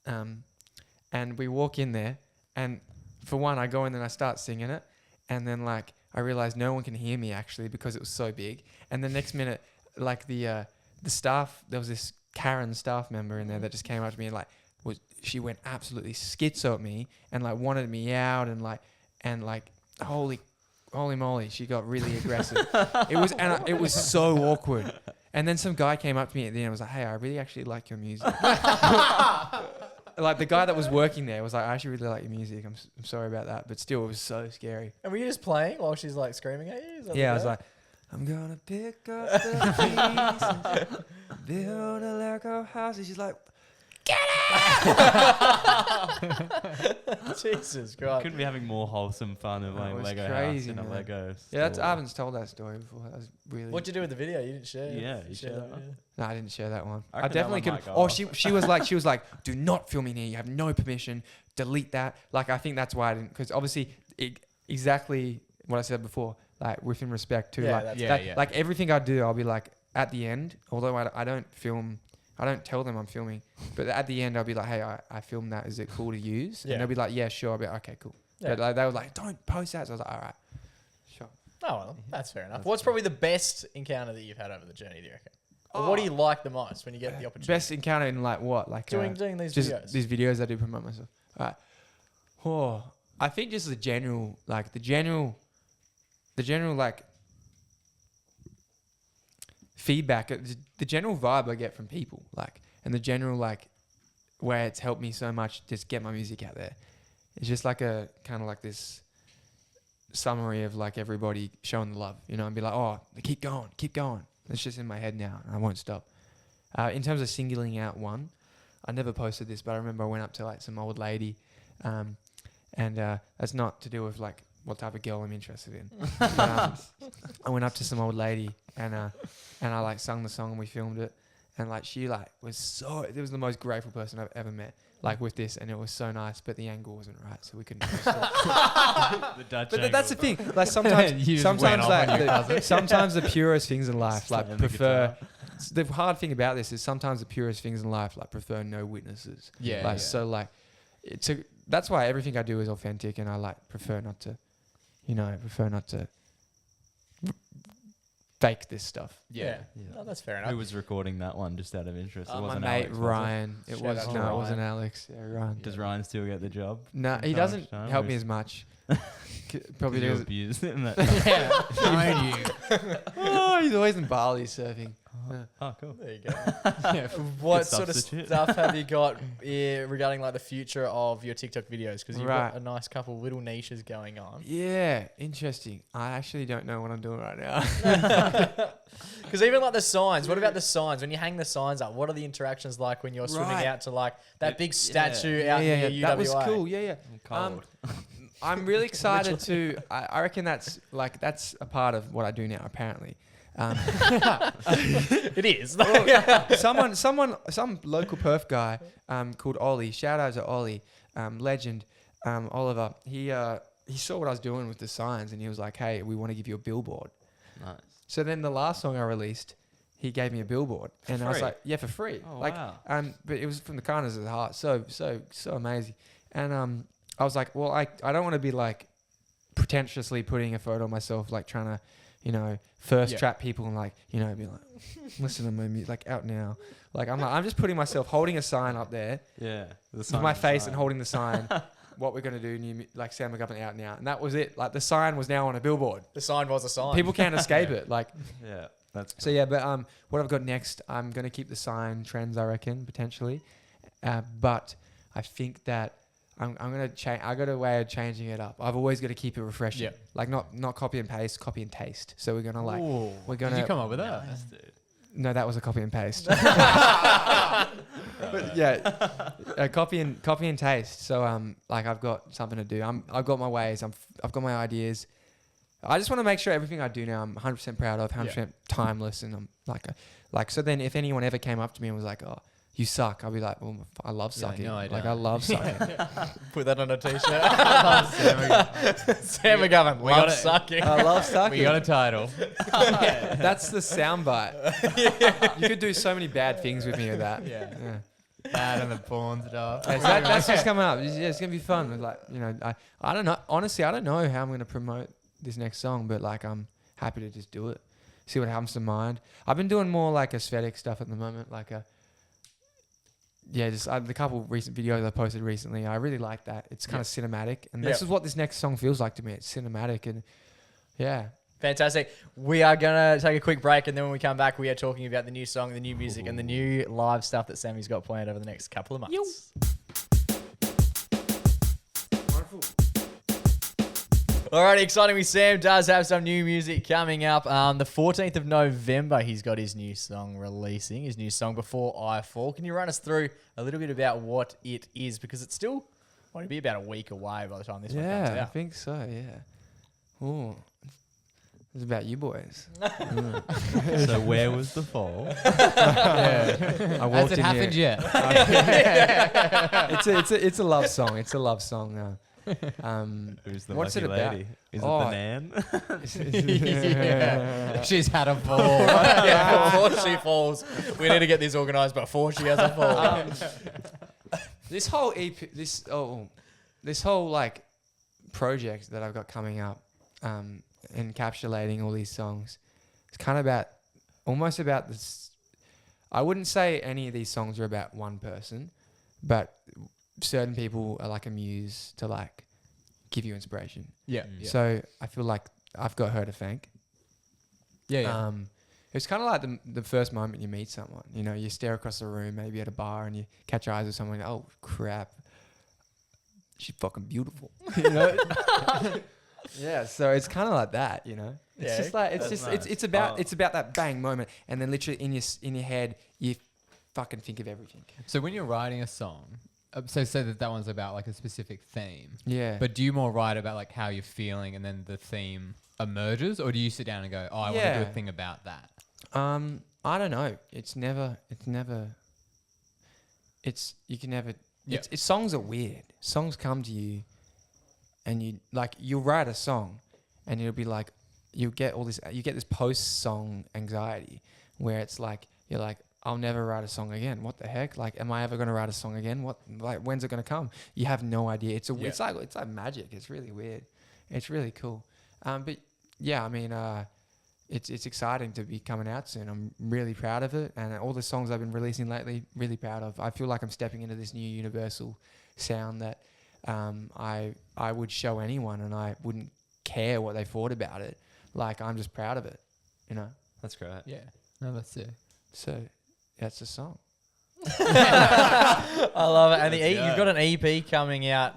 and we walk in there, and for one, I go in and I start singing it, and then like I realize no one can hear me actually because it was so big. And the next minute, like the staff, there was this Karen staff member in there that just came up to me and like she went absolutely schizo at me and like wanted me out and like holy moly, she got really aggressive. It was so awkward. And then some guy came up to me at the end and was like, hey, I really actually like your music. Like the guy that was working there was like, I actually really like your music. I'm sorry about that. But still, it was so scary. And were you just playing while she's like screaming at you? Is that Yeah, I what was you like, I'm gonna pick up the pieces, build a Lego house. And she's like, Jesus Christ. Couldn't be having more wholesome fun than playing was Lego crazy, house in a man. Lego. yeah, I store. haven't told that story before. That was really. What'd you do with the video? You didn't share. Yeah, you shared shared that that video. No, I didn't share that one. I I reckon that definitely one could. might go Oh, off. she was like, do not film in here. You have no permission. Delete that. Like, I think that's why I didn't, because obviously exactly what I said before. Like within respect too. Yeah, Like that's- yeah. like everything I do, I'll be like at the end. Although I don't film. I don't tell them I'm filming, but at the end I'll be like, hey, I filmed that. Is it cool to use? Yeah. And they'll be like, yeah, sure. I'll be like, okay, cool. Yeah. But like, they were like, don't post that. So I was like, all right, sure. Oh, well, that's fair enough. What's probably the best encounter that you've had over the journey, do you reckon? Or what do you like the most when you get the opportunity? Best encounter in like what? Like doing these just videos. these videos I do promote myself. All right. Oh, I think just the general like feedback, the general vibe I get from people, like, and the general like where it's helped me so much just get my music out there. It's just like a kind of like this summary of like everybody showing the love, you know, and be like, oh, keep going. It's just in my head now, and I won't stop. In terms of singling out one, I never posted this, but I remember I went up to like some old lady, and that's not to do with like what type of girl I'm interested in. But, I went up to some old lady and I like sung the song and we filmed it, and like she like it was the most grateful person I've ever met. Like with this, and it was so nice, but the angle wasn't right, so we couldn't post it. The Dutch But that's the thing. Like sometimes sometimes the purest things in life like Slam the prefer. The hard thing about this is sometimes the purest things in life like prefer no witnesses. Yeah, Like yeah. so like that's why everything I do is authentic, and I like prefer not to fake this stuff. Yeah. Yeah. No, that's fair Who my was recording that one just out of interest? It My wasn't mate Alex, was it? Ryan. It Shout was out to no, it Ryan. wasn't Alex. Yeah, Ryan. Does Ryan still get the job? No, from he time doesn't to time, help or me is- as much. Probably Did you does. abuse him? That Oh, he's always in Bali surfing. oh, cool. There you go. Yeah. What Good sort of substitute. stuff have you got regarding like the future of your TikTok videos? Because you've Right. got a nice couple little niches going on. Yeah, interesting. I actually don't know what I'm doing right now. Because even like the signs, what about the signs? When you hang the signs up, what are the interactions like when you're swimming Right. out to like that big statue yeah, out yeah, near UWA? that was cool. Yeah, yeah. I'm cold. I'm really excited to. I reckon that's a part of what I do now. Apparently, It is. some local perf guy called Ollie. Shout out to Ollie, legend, Oliver. He saw what I was doing with the signs, and he was like, "Hey, we want to give you a billboard." Nice. So then the last song I released, he gave me a billboard, and I was free? like, "Yeah, for free." Oh, like, wow. but it was from the kindness of the heart. So amazing, and I was like, well, I don't want to be like pretentiously putting a photo of myself, like trying to, first trap people and like, be like, listen to my music, like out now. Like I'm just putting myself holding a sign up there Yeah. with my face and holding the sign, what we're gonna do, like Sam McGovern out and out, and that was it. Like the sign was now on a billboard. The sign was a sign. People can't escape it. Like, Yeah, that's so yeah. But what I've got next, I'm gonna keep the sign trends, I reckon, potentially. But I think that I'm gonna change. I got a way of changing it up. I've always got to keep it refreshing. Yeah. Like not copy and paste, copy and taste. So we're gonna we're gonna. Did you come up with that? nice, dude. No, that was a copy and paste. But yeah, copy and taste. So like I've got something to do. I've got my ways. I've got my ideas. I just want to make sure everything I do now I'm 100% proud of, 100% timeless, and I'm like so. Then if anyone ever came up to me and was like, "Oh, you suck," I'll be like, "Well, I love sucking. no, I like don't." I love sucking." Put that on a t-shirt. Sam McGovern, love sucking. I love sucking. We got a title. That's the soundbite. You could do so many bad things with me with that. Yeah. Yeah. That and the porn stuff. Yeah, so that's what's coming up. It's gonna be fun. Like I don't know. Honestly, I don't know how I'm gonna promote this next song, but like I'm happy to just do it. See what comes to mind. I've been doing more like aesthetic stuff at the moment, like just the couple recent videos I posted recently. I really like that. It's kind of cinematic, and this is what this next song feels like to me. It's cinematic, and yeah. Fantastic. We are going to take a quick break, and then when we come back, we are talking about the new song, the new music, and the new live stuff that Sammy's got planned over the next couple of months. Wonderful. Alrighty, exciting. Sam does have some new music coming up. The 14th of November, he's got his new song releasing, his new song Before I Fall. Can you run us through a little bit about what it is? Because it's still going to be about a week away by the time this one comes out. I think so, yeah. Ooh. It's about you boys. So where was the fall? Yeah. I walked Has it in happened here. yet? It's a love song. It's a love song. Who's the What's lucky it about? lady? Is Oh. it the Nan? Yeah. She's had a fall. Yeah, before she falls. We need to get this organised before she has a fall. This whole EP, this whole like project that I've got coming up, encapsulating all these songs, it's kind of almost about this. I wouldn't say any of these songs are about one person, but certain people are like a muse to like give you inspiration. Yeah. So I feel like I've got her to thank. Yeah. It's kind of like the first moment you meet someone. You know, you stare across the room, maybe at a bar, and you catch eyes with someone. Oh crap, she's fucking beautiful. You know. Yeah. So it's kind of like that. You know. It's just like it's about that bang moment, and then literally in your head you fucking think of everything. So when you're writing a song, so say that one's about like a specific theme. Yeah. But do you more write about like how you're feeling and then the theme emerges, or do you sit down and go, oh, I want to do a thing about that? I don't know. Songs are weird. Songs come to you, and you'll write a song, and it'll be like you get this post song anxiety where it's like you're like, I'll never write a song again. What the heck? Like, am I ever going to write a song again? What? Like, when's it going to come? You have no idea. It's like magic. It's really weird. It's really cool. But yeah, I mean, it's exciting to be coming out soon. I'm really proud of it, and all the songs I've been releasing lately, really proud of. I feel like I'm stepping into this new universal sound that I would show anyone, and I wouldn't care what they thought about it. Like, I'm just proud of it. You know. That's great. Yeah. No, that's it. So. That's a song. I love it. And you've got an EP coming out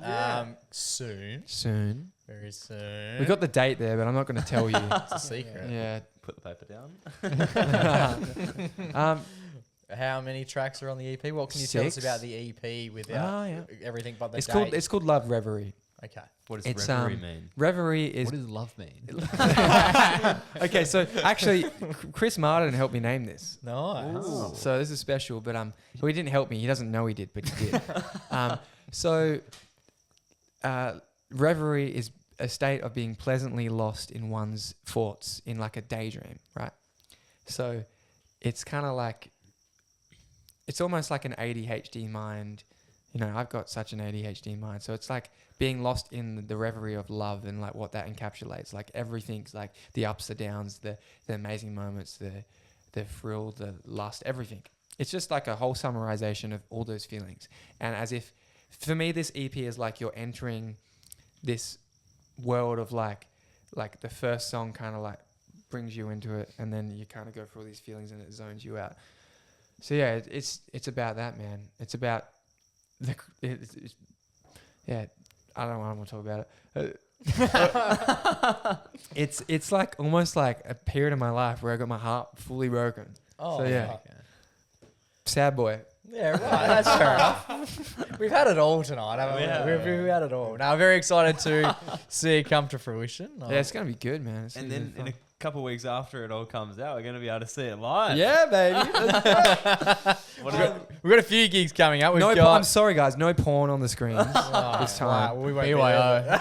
soon. Soon. Very soon. We got the date there, but I'm not going to tell you. It's a secret. Yeah. Put the paper down. How many tracks are on the EP? What can you tell us about the EP without everything but the date? It's called Love Reverie. Okay. What does reverie mean? Reverie is... What does love mean? Okay, so actually, Chris Martin helped me name this. Nice. Ooh. So this is special, but he didn't help me. He doesn't know he did, but he did. Reverie is a state of being pleasantly lost in one's thoughts in like a daydream, right? So it's kind of like... It's almost like an ADHD mind. You know, I've got such an ADHD mind. So it's like being lost in the reverie of love and like what that encapsulates. Like everything's like the ups, the downs, the amazing moments, the thrill, the lust, everything. It's just like a whole summarization of all those feelings. And as if for me, this EP is like you're entering this world of like the first song kind of like brings you into it, and then you kind of go through all these feelings and it zones you out. So yeah, it's about that, man. It's about yeah. I don't want to talk about it. It's like almost like a period of my life where I got my heart fully broken. Oh, so yeah, sad boy. Yeah, right. That's fair enough. We've had it all tonight, haven't we? Yeah. We've had it all. Now, very excited to see it come to fruition. Yeah, it's gonna be good, man. It's And gonna then be in fun. a couple of weeks after it all comes out, we're going to be able to see it live. Yeah, baby. We've got a few gigs coming up. I'm sorry, guys. No porn on the screens this time. Wow, we won't BYO.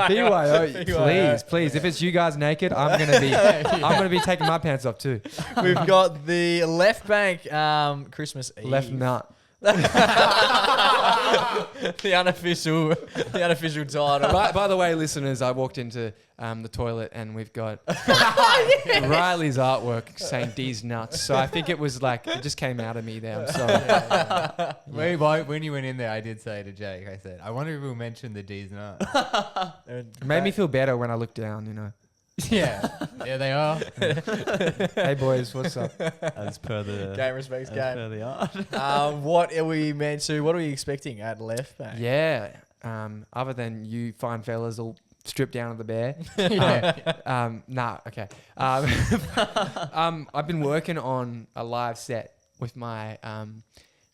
BYO, please. If it's you guys naked, I'm gonna be taking my pants off too. We've got the Left Bank Christmas Eve. Left nut. the unofficial title. By the way, listeners, I walked into the toilet and we've got Riley's artwork saying D's nuts. So I think it was like, it just came out of me there. I'm sorry. When you went in there, I did say to Jake, I said, I wonder if we'll mention the D's nuts. It made me feel better when I looked down, you know. Yeah, they are. Hey boys, what's up? As per the Game respects as game. per the art. What are we meant to? What are we expecting at Left Bank? Yeah. Other than you fine fellas all stripped down to the bare. Nah, okay. I've been working on a live set with my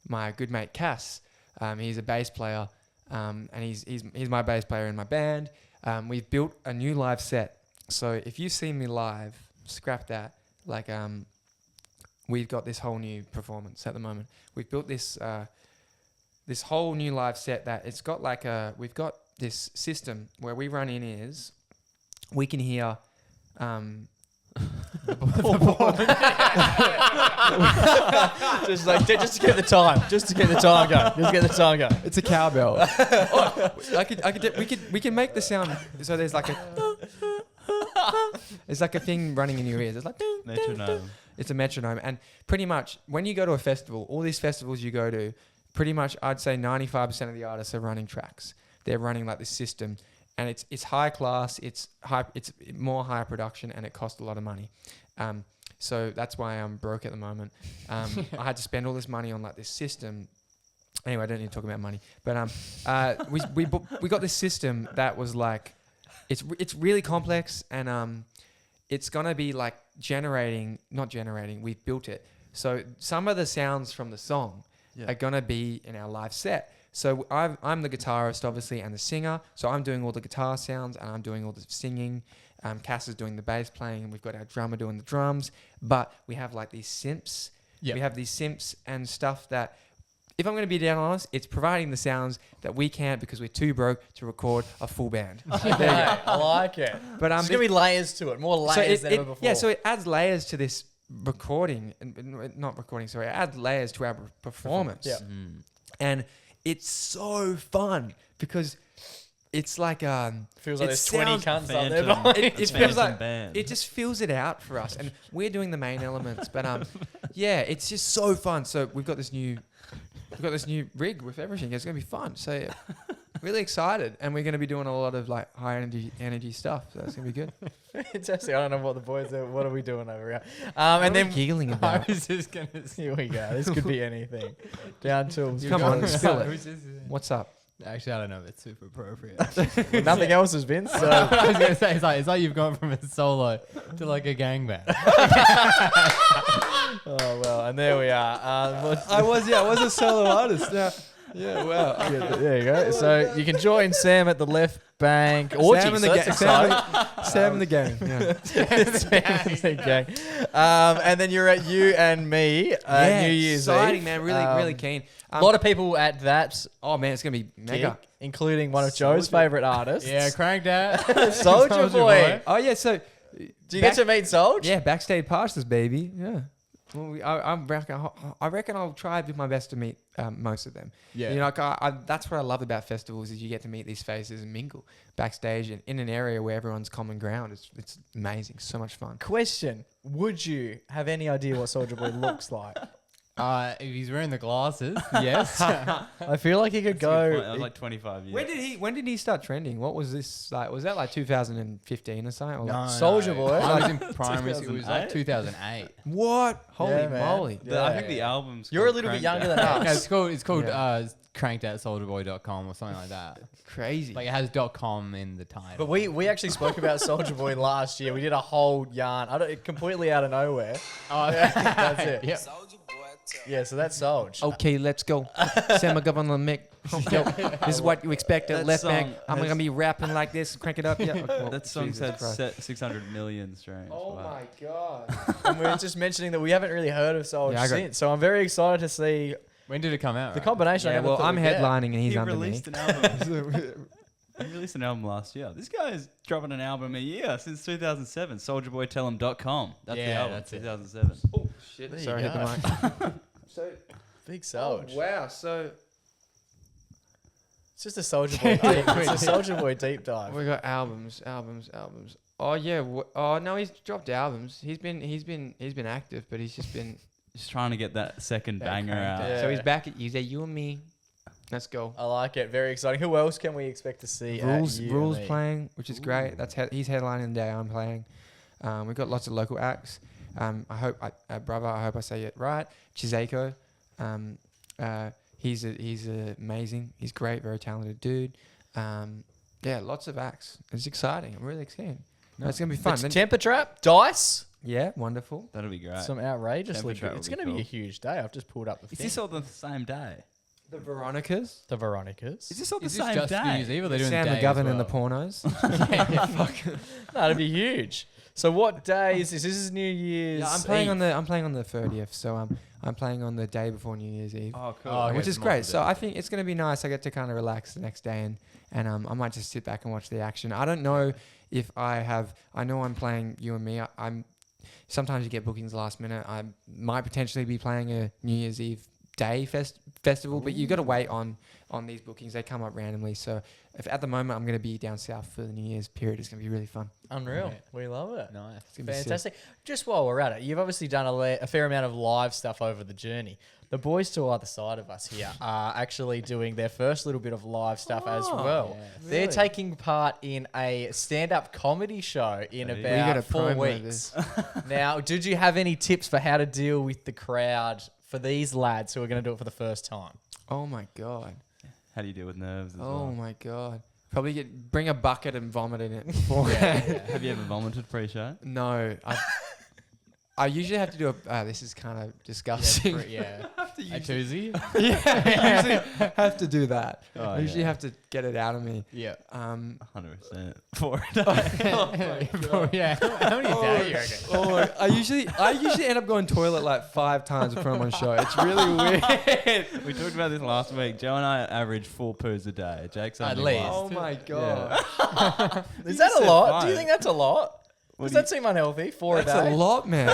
my good mate Cass. He's a bass player, and he's my bass player in my band. We've built a new live set. So if you see me live, scrap that. Like we've got this whole new performance at the moment. We've built this this whole new live set that it's got like we've got this system where we run in ears. We can hear just to get the time. Just to get the time going. Just get the time going. it's a cowbell. We can make the sound. So there's like a thing running in your ears. It's like Metronome. It's a metronome, and pretty much when you go to a festival, all these festivals you go to, pretty much I'd say 95% of the artists are running tracks. They're running like this system, and it's high class. It's more higher production, and it costs a lot of money. So that's why I'm broke at the moment. I had to spend all this money on like this system. Anyway, I don't need to talk about money, but we got this system that was like. It's really complex, and it's gonna be like not generating. We've built it, so some of the sounds from the song are gonna be in our live set. So I'm the guitarist, obviously, and the singer. So I'm doing all the guitar sounds, and I'm doing all the singing. Cass is doing the bass playing, and we've got our drummer doing the drums. But we have like these synths. Yep. We have these synths and stuff that. If I'm going to be down honest, it's providing the sounds that we can't because we're too broke to record a full band. I like it. But there's gonna be layers to it, more layers than ever before. Yeah, so it adds layers to this recording, it adds layers to our performance. Yeah. And it's so fun because it's like feels like it there's 20 sounds cunts up there. Phantom. it feels like band. it just fills it out for us, and we're doing the main elements. But yeah, it's just so fun. So we've got this new rig with everything. It's gonna be fun. So yeah, really excited, and we're gonna be doing a lot of like high energy stuff. So it's gonna be good. Fantastic. I don't know what the boys are. What are we doing over here? What and are then we giggling I about. was just gonna. Here we go. This could be anything. Down tools. Come on, spill it. Who's this? What's up? Actually, I don't know if it's super appropriate. Nothing else has been. So I was going to say, it's like you've gone from a solo to like a gangbang. oh well, and there we are. I was a solo artist. Yeah, wow. There you go. So you can join Sam at the Left Bank. Sam and the gang. Yeah. Sam gang. And then you're at You and Me. New Year's exciting, Eve. man. Really keen. A lot of people at that. Oh man, it's gonna be mega. Gig, including one of Joe's favorite artists. Yeah, crank that. Soldier Boy. Oh yeah, so Do you get to meet Soldier? yeah, backstage passes, baby. Yeah. Well, I reckon I'll try my best to meet most of them. Yeah. You know, like that's what I love about festivals is you get to meet these faces and mingle backstage and in an area where everyone's common ground. It's amazing, so much fun. Question: would you have any idea what Soldier Boy looks like? If he's wearing the glasses, yes. I feel like he could That's a good point. go. That was like 25 years. When did he start trending? What was this like? Was that like 2015 or something? Or No, like, Soldier Boy. I was in primary school. It was like 2008? 2008. what? Holy Yeah, man. moly! Yeah. I think the album's You're a called little bit Crank younger That. than No, us. it's called Yeah. cranked at soldierboy.com or something like that. Crazy. Like it has .com in the title. But we actually spoke about Soldier Boy last year. We did a whole yarn. Completely out of nowhere. Oh, That's it. Yep. Yeah, so that's Soldier. Okay, let's go. Sam McGovern on the mic. Yo, this is what you expect at That left back. song I'm has- gonna be rapping like this. Crank it up. Yeah. Well, That song's Jesus had Christ. 600 million streams. Oh Wow. my god. And we were just mentioning that we haven't really heard of Soldier Yeah, I got- since. So I'm very excited to see When did it come out? the right? combination. I Yeah, never well, thought I'm we'd get. headlining and he's He under released me. an album. He released an album last year. This guy's dropping an album a year since 2007. SoldierBoyTellHim.com. That's the Yeah, album. that's it. 2007. Oh shit! There you Sorry, hit go. the mic. So, Big Soldier. wow. So It's just a Soldier Boy. It's a Soldier Boy deep dive. we got albums. Oh yeah. Oh no, he's dropped albums. He's been active, but he's just been. Just trying to get that second That banger cranked out. Yeah. So he's back at you. You and me. Let's go. I like it. Very exciting. Who else can we expect to see? Rules at You rules and Me? playing, which is great. That's he's headlining the day I'm playing. We've got lots of local acts. I hope brother. I hope I say it right. Chizeko. He's amazing. He's great. Very talented dude. Yeah, lots of acts. It's exciting. I'm really excited. It's gonna be fun. It's Then- Temper Trap, Dice. yeah, wonderful. That'll be great. Some outrageously Temper Trap good. It's will be going to be a cool. huge day. I've just pulled up the Is thing. this all the same day? The Veronicas. The Veronicas. Is this all the Is this same just New day? Year's Eve or they're doing Sam day as McGovern and the well? pornos. No, it'd be huge. So what day is this? This is New Year's. Yeah, I'm playing Eve. on the 30th, so I'm playing on the day before New Year's Eve. Oh, cool. Oh, okay. Which is it's great. multiple So days. I think it's going to be nice. I get to kind of relax the next day and I might just sit back and watch the action. I don't know if I know I'm playing You and Me. I'm sometimes you get bookings last minute. I might potentially be playing a New Year's Eve day festival, but you got to wait on these bookings. They come up randomly. So if at the moment I'm going to be down south for the New Year's period, it's going to be really fun. Unreal. Yeah. We love it. Nice. It's gonna be sick. Fantastic. Just while we're at it, you've obviously done a fair amount of live stuff over the journey. The boys to either side of us here are actually doing their first little bit of live stuff as Oh, well. yeah. They're Really? taking part in a stand-up comedy show in Hey. about gotta 4 promo weeks. Now, did you have any tips for how to deal with the crowd for these lads who are going to do it for the first time? Oh my god. How do you deal with nerves as Oh well? my god. Probably bring a bucket and vomit in it beforehand. Have you ever vomited pre-show? No, I usually have to do this is kind of disgusting. Yeah. A toozy? Yeah, I usually have to do that. Oh, I usually yeah. have to get it out of me. Yeah. 100% for it. Yeah. How many days you reckon? Oh, I usually end up going toilet like 5 times before I'm on show. It's really weird. We talked about this last week. Joe and I average 4 poos a day. Jake's At only least. one. Oh my god, Is that a said lot? Do you fine. think that's a lot? Does that seem unhealthy? 4 a that's day? a lot, man.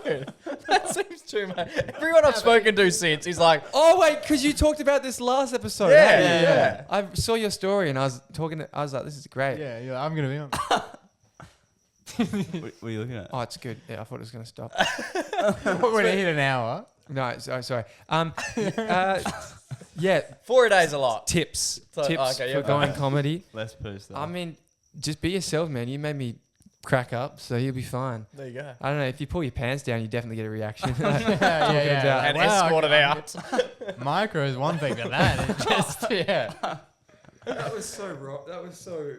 Dude, that seems too much. Everyone I've spoken to since, he's like, Oh wait, because you talked about this last episode. Yeah, hey? yeah. I saw your story and I was like, this is great. Yeah, yeah, I'm going to be on. What are you looking at? Oh, it's good. Yeah, I thought it was gonna stop. When it hit an hour. No, sorry. Yeah, 4 a day is a lot. tips So- tips okay, for yeah. going comedy. Less poos though. I mean, just be yourself, man. You made me crack up, so you'll be fine. There you go. I don't know, if you pull your pants down, you definitely get a reaction. Yeah. And Wow, escort it okay, out. Micro is one thing to that. It's just, yeah. That was so rogue. That was so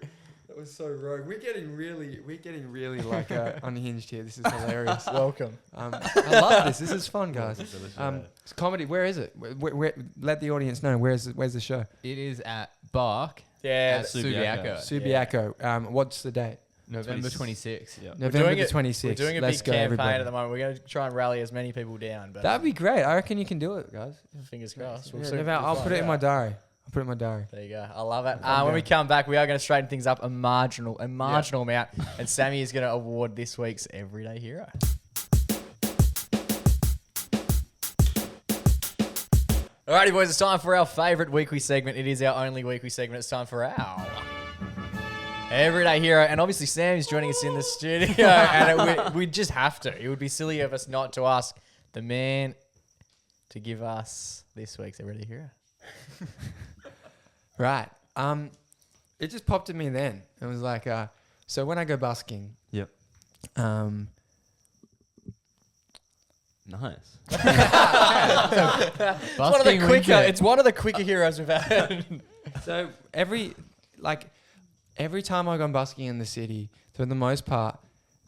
rogue. We're getting really like unhinged here. This is hilarious. Welcome. I love this. This is fun, guys. Delicious. It's comedy. Where is it? Where, let the audience know. Where's the show? It is at Bark Yeah. at Subiaco. Subiaco. Subiaco. What's the date? November 26th. Yep. November the We're 26th. doing a Let's big go, campaign everybody. at the moment. We're going to try and rally as many people down. But That'd be great. I reckon you can do it, guys. fingers crossed. Yeah, We'll see. I'll put it in my diary. There you go. I love it. Calm When down. we come back, we are going to straighten things up a marginal amount. And Sammy is going to award this week's Everyday Hero. Alrighty, boys, it's time for our favourite weekly segment. It is our only weekly segment. It's time for our Everyday Hero. And obviously, Sam is joining us in the studio. And we just have to. It would be silly of us not to ask the man to give us this week's Everyday Hero? Right. It just popped at me then. It was like, so when I go busking. Yep. It's Nice. one of the quicker heroes we've had. So every time I go busking in the city, for the most part,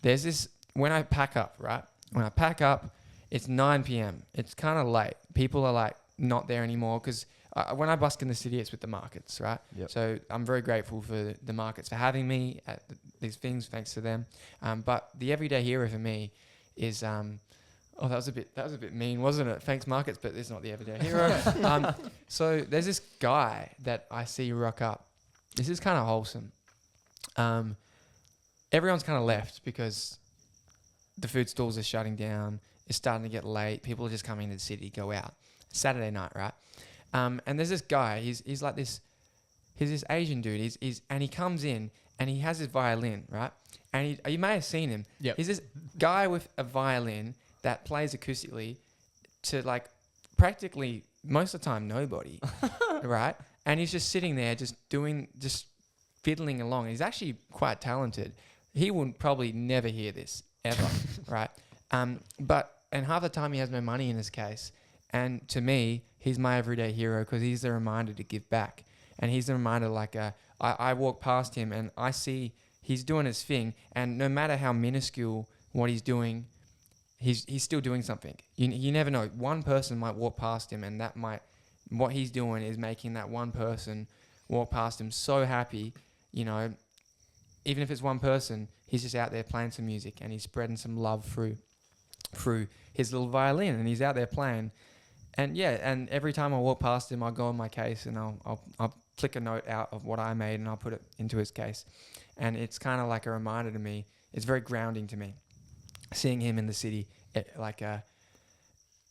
there's this, when I pack up, right? When I pack up, it's 9 p.m. It's kind of late. People are like not there anymore because when I busk in the city, it's with the markets, right? Yep. So I'm very grateful for the markets for having me at these things, thanks to them. But the everyday hero for me is oh, that was a bit mean, wasn't it? Thanks, markets, but it's not the everyday hero. So there's this guy that I see rock up. This is kind of wholesome. Everyone's kind of left because the food stalls are shutting down. It's starting to get late. People are just coming to the city, go out. Saturday night, right? And there's this guy. He's like this. He's this Asian dude. And he comes in and he has his violin, right? And you may have seen him. Yep. He's this guy with a violin that plays acoustically to like practically most of the time nobody, right? And he's just sitting there just fiddling along. He's actually quite talented. He would probably never hear this ever, right? And half the time he has no money in his case. And to me, he's my everyday hero because he's the reminder to give back. And he's the reminder like I walk past him and I see he's doing his thing. And no matter how minuscule what he's doing, he's still doing something. You never know. One person might walk past him and what he's doing is making that one person walk past him so happy, you know. Even if it's one person, he's just out there playing some music and he's spreading some love through his little violin and he's out there playing. And yeah, and every time I walk past him, I'll go in my case and I'll flick a note out of what I made and I'll put it into his case. And it's kind of like a reminder to me. It's very grounding to me. Seeing him in the city,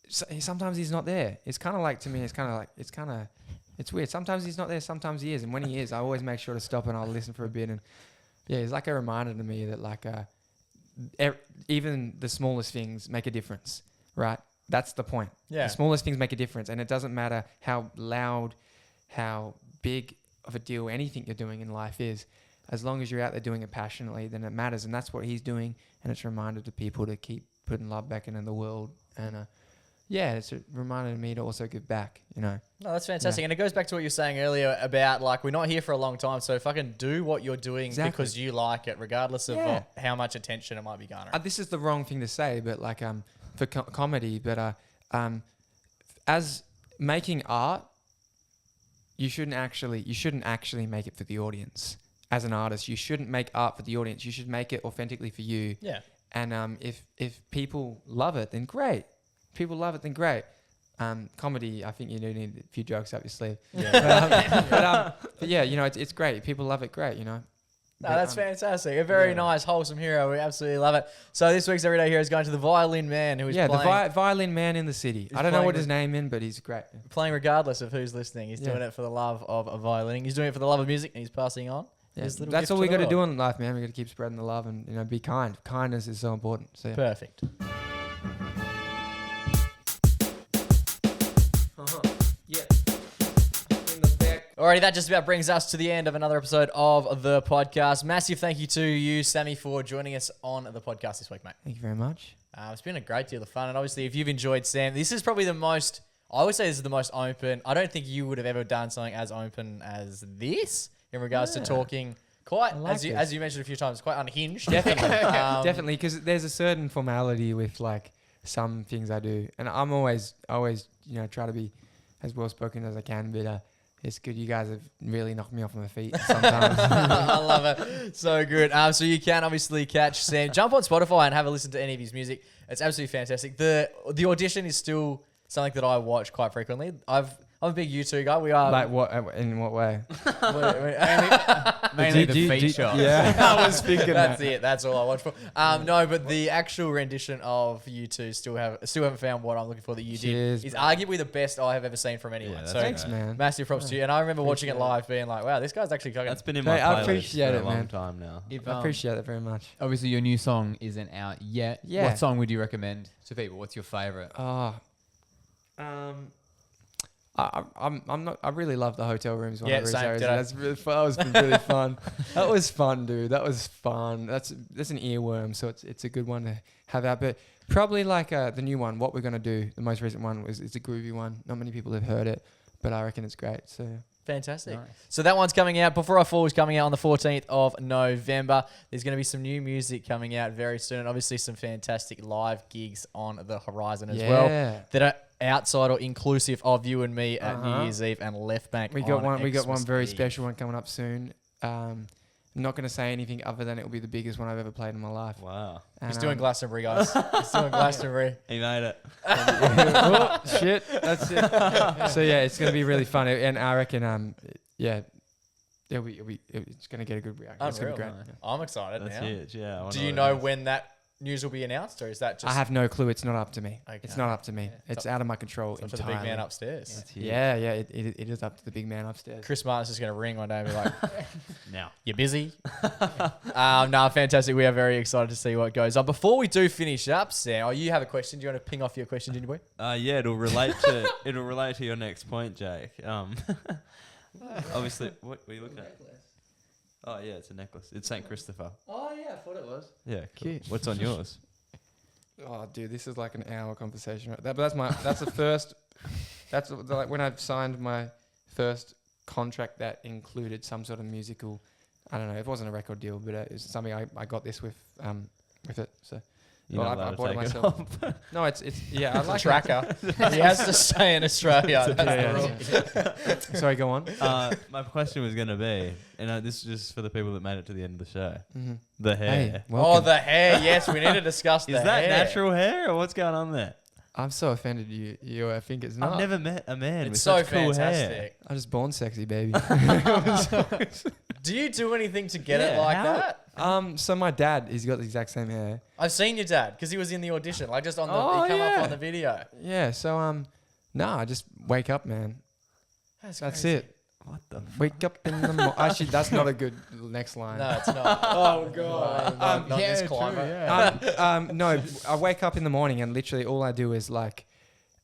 sometimes he's not there. It's kind of like, to me, it's weird. Sometimes he's not there, sometimes he is. And when he is, I always make sure to stop and I'll listen for a bit. And yeah, it's like a reminder to me that like even the smallest things make a difference, right? That's the point. Yeah. The smallest things make a difference. And it doesn't matter how loud, how big of a deal anything you're doing in life is. As long as you're out there doing it passionately, then it matters. And that's what he's doing. And it's a reminder to people to keep putting love back into the world. And yeah, it's a reminder to me to also give back, you know. No, that's fantastic. Yeah. And it goes back to what you were saying earlier about like, we're not here for a long time. So fucking do what you're doing because you like it, regardless of how much attention it might be garnering. This is the wrong thing to say, but like for comedy, but as making art, you shouldn't actually make it for the audience. As an artist, you shouldn't make art for the audience. You should make it authentically for you. Yeah. And if people love it, then great. People love it, then great. Comedy, I think you do need a few jokes up your sleeve. Yeah. But yeah, you know, it's great. If people love it, great, you know. No, that's fantastic. A very nice, wholesome hero. We absolutely love it. So this week's Everyday Hero is going to the violin man who is playing. Yeah, the violin man in the city. I don't know what his name is, but he's great. Playing regardless of who's listening. He's doing it for the love of violining. He's doing it for the love of music, and he's passing on. Yeah. That's all we got to do in life, man. We got to keep spreading the love and, you know, be kind. Kindness is so important. So, yeah. Perfect. Yeah. Alrighty, that just about brings us to the end of another episode of the podcast. Massive thank you to you, Sammy, for joining us on the podcast this week, mate. Thank you very much. It's been a great deal of fun. And obviously, if you've enjoyed Sam, this is probably the most, I would say this is the most open. I don't think you would have ever done something as open as this in regards to talking quite, as you mentioned a few times, quite unhinged. Definitely. Definitely, because there's a certain formality with like some things I do. And I'm always, you know, try to be as well spoken as I can, but it's good. You guys have really knocked me off my feet sometimes. I love it. So good. So you can obviously catch Sam. Jump on Spotify and have a listen to any of his music. It's absolutely fantastic. The audition is still something that I watch quite frequently. I'm a big U2 guy. We are. Like what? In what way? Mainly the feet shot. Yeah, I was thinking that's it. That's all I watch for. No, but the actual rendition of U2 still haven't found what I'm looking for that you did. Is arguably the best I have ever seen from anyone. So thanks, man. Massive props to you. And I remember watching it live, being like, "Wow, this guy's actually cooking." That's been in my playlist for a long man. time now. I appreciate it very much. Obviously, your new song isn't out yet. Yeah. What song would you recommend to people? What's your favorite? I'm not. I really love the hotel rooms. Yeah, same. That's really fun. That was really fun. That was fun, dude. That was fun. That's an earworm, so it's a good one to have out. But probably like the new one, What We're Gonna Do, the most recent one it's a groovy one. Not many people have heard it, but I reckon it's great. So. Fantastic. Nice. So that one's coming out. Before I Fall is coming out on the 14th of November. There's going to be some new music coming out very soon. And obviously some fantastic live gigs on the horizon as well that are outside or inclusive of you and me at New Year's Eve and Left Bank. We got one very special one coming up soon. I'm not going to say anything other than it will be the biggest one I've ever played in my life. Wow. He's doing Glastonbury, guys. He's doing Glastonbury. He made it. Oh, shit. That's it. So, yeah, it's going to be really fun. And I reckon, it's going to get a good reaction. It's going to be great. Yeah. I'm excited That's now. huge, yeah. Do you know when that news will be announced, or is that just... I have no clue. It's not up to me. Okay. It's not up to me. Yeah. It's out of my control It's up to entirely. the big man upstairs. That's huge. Yeah, it is up to the big man upstairs. Chris Martin's just going to ring one day and be like, Now. you busy? Fantastic. We are very excited to see what goes on. Before we do finish up, Sam, you have a question. Do you want to ping off your question, Ginger Boy? Yeah, it'll relate to your next point, Jake. Obviously, what were you looking at? Oh yeah, it's a necklace. It's St. Christopher. Oh, yeah, I thought it was. Yeah, cool. Cute. What's on yours? Oh, dude, this is like an hour conversation. Right? That's the first. That's like when I signed my first contract that included some sort of musical. I don't know. It wasn't a record deal, but it was something I got this with it. So. You're not allowed to take it off. No, it's yeah. I like tracker. He has to stay in Australia. That's the rule. Sorry, go on. My question was going to be, and this is just for the people that made it to the end of the show. Mm-hmm. The hair. Hey, Oh, welcome. the hair. Yes, we need to discuss the Is that hair. natural hair or what's going on there? I'm so offended you. I think it's not. I've never met a man with It's so such cool hair. fantastic. I was born sexy, baby. Do you do anything to get it Yeah, like how? that? So my dad, he's got the exact same hair. I've seen your dad because he was in the audition, like just on the. Oh, he come up yeah. on the video. Yeah. So I just wake up, man. That's crazy. it. What the? Wake up in the morning. Actually, that's not a good next line. No, it's not. Oh god. Not this climate. No, I wake up in the morning and literally all I do is like,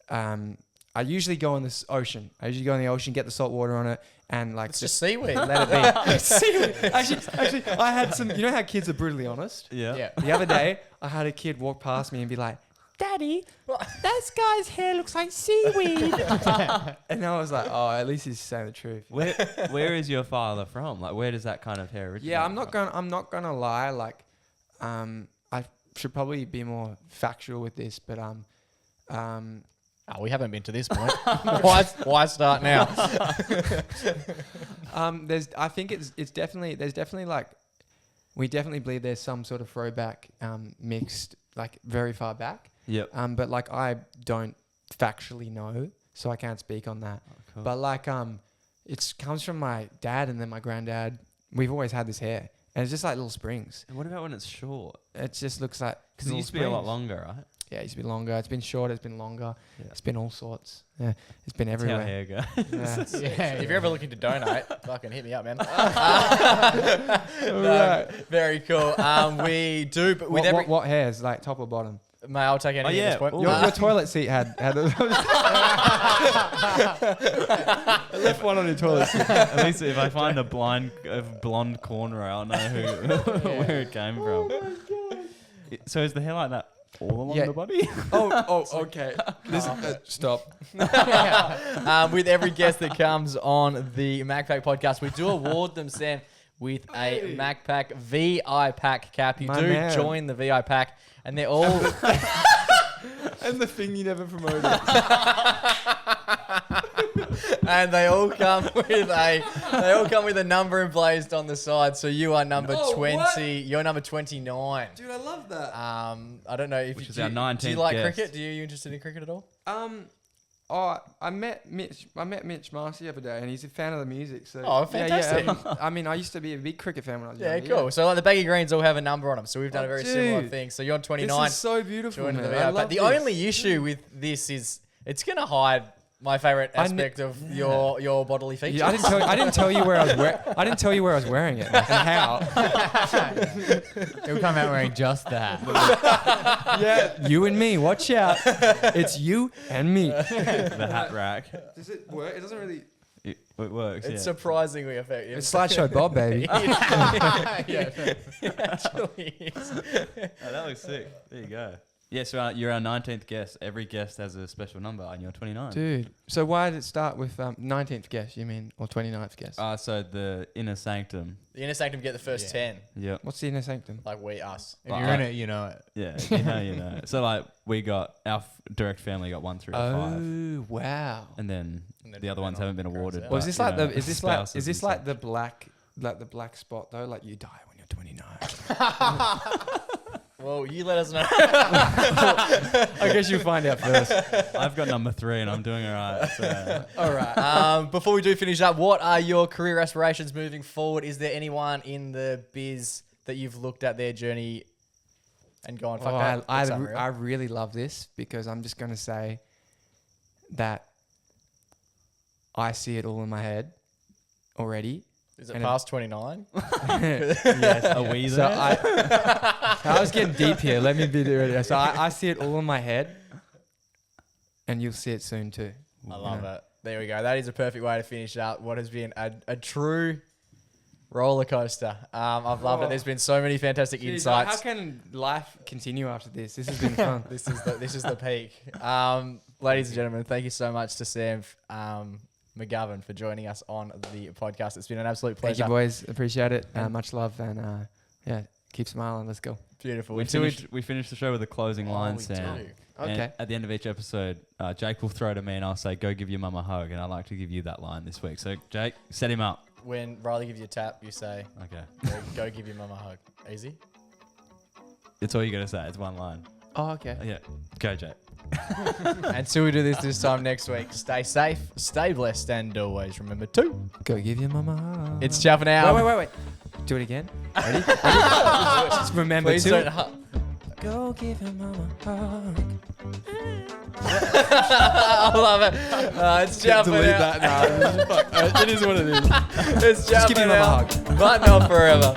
I usually go in this ocean. I usually go in the ocean, get the salt water on it, and like It's just seaweed. let it be. Seaweed. Actually, I had some. You know how kids are brutally honest. Yeah. Yeah. The other day, I had a kid walk past me and be like, "Daddy, this guy's hair looks like seaweed." And I was like, "Oh, at least he's saying the truth." Where is your father from? Like, where does that kind of hair originate? Yeah, I'm not gonna lie. Like, I should probably be more factual with this, but Oh, we haven't been to this point. Why start now? I think there's definitely like, we definitely believe there's some sort of throwback mixed like very far back. Yep. But like I don't factually know, so I can't speak on that. Oh, cool. But like it comes from my dad and then my granddad. We've always had this hair, and it's just like little springs. And what about when it's short? It just looks like Because it used to be a lot longer, right? Yeah, it used to be longer. It's been short. It's been longer. Yeah. It's been all sorts. Yeah, it's been That's how everywhere. hair goes. Yeah. If you're ever looking to donate, fucking hit me up, man. Right. Very cool. We do, but with What hairs? Like top or bottom? Mate, I'll take any at this point. Ooh. Your toilet seat had I left one on your toilet seat. At least if I find a blonde corner, I'll know where it came from. So is the hair like that all along Yeah. the body? Oh, okay. Stop. With every guest that comes on the MacPack podcast, we do award them, Sam, with a MacPack VI pack cap. You My do man. join the VI pack, and they're all And the thing you never promoted. and they all come with a number emblazed on the side. So you are number 20. what? You're number 29. Dude, I love that. I don't know if Which is do our you 19th do you like guest. cricket? Are you interested in cricket at all? I met Mitch Marcy the other day, and he's a fan of the music. So Oh, fantastic. I mean, I used to be a big cricket fan when I was Yeah, young. cool. So like the baggy greens all have a number on them. So we've done Oh, a very similar dude. thing. So you're on 29. This is so beautiful, Joining man. the I VI love pack. The this. only issue with this is it's going to hide My favorite aspect of your bodily features. Yeah, I didn't tell you where I was wearing it and how. He'll come out wearing just that. Yeah, you and me. Watch out. It's you and me. The hat rack. Does it work? It doesn't really. It works. It's surprisingly effective. It's Slideshow Bob, baby. Yeah, it actually is. Oh, that looks sick. There you go. Yeah, so you're our 19th guest. Every guest has a special number, and you're 29. Dude, so why did it start with 19th guest, you mean, or 29th guest? So the inner sanctum. The inner sanctum get the first 10. Yep. What's the inner sanctum? Like us. If you're in it, you know it. Yeah, you know. So like we got our direct family got 1 through 5, Oh, wow. and then the other ones haven't been awarded. Well, Well, is but, this you like know, the is this spouses and the black spot though? Like you die when you're 29. Well, you let us know. I guess you'll find out first. stuff. I've got number 3, and I'm doing all right. So. All right. Before we do finish up, what are your career aspirations moving forward? Is there anyone in the biz that you've looked at their journey and gone, fuck that? I really love this because I'm just going to say that I see it all in my head already. Is it past 29? Yes. Are we So there? I was getting deep here. Let me be there. So I see it all in my head, and you'll see it soon too. I love it. There we go. That is a perfect way to finish up what has been a true roller coaster. I've loved it. There's been so many fantastic insights. How can life continue after this? This has been fun. This is the peak. Ladies and gentlemen, thank you so much to Sam McGovern for joining us on the podcast. It's been an absolute pleasure. Thank you, boys. Appreciate it. Much love, and keep smiling. Let's go. Beautiful. We finished the show with a closing line, we Sam. do. Okay. And at the end of each episode, Jake will throw to me and I'll say, go give your mum a hug. And I'd like to give you that line this week. So, Jake, set him up. When Riley gives you a tap, you say, Okay. go give your mum a hug. Easy? It's all you got to say. It's one line. Oh, okay. Yeah. Go, Jake. Until we do this time next week, stay safe, stay blessed, and always remember to. Go give your mama a hug. It's ciao for now. Wait. Do it again. Ready? Just remember Please to. don't hug. Go give your mama a hug. I love it. It's ciao for now. It is what it is. It's ciao Just give for your mama now, a hug. but not forever.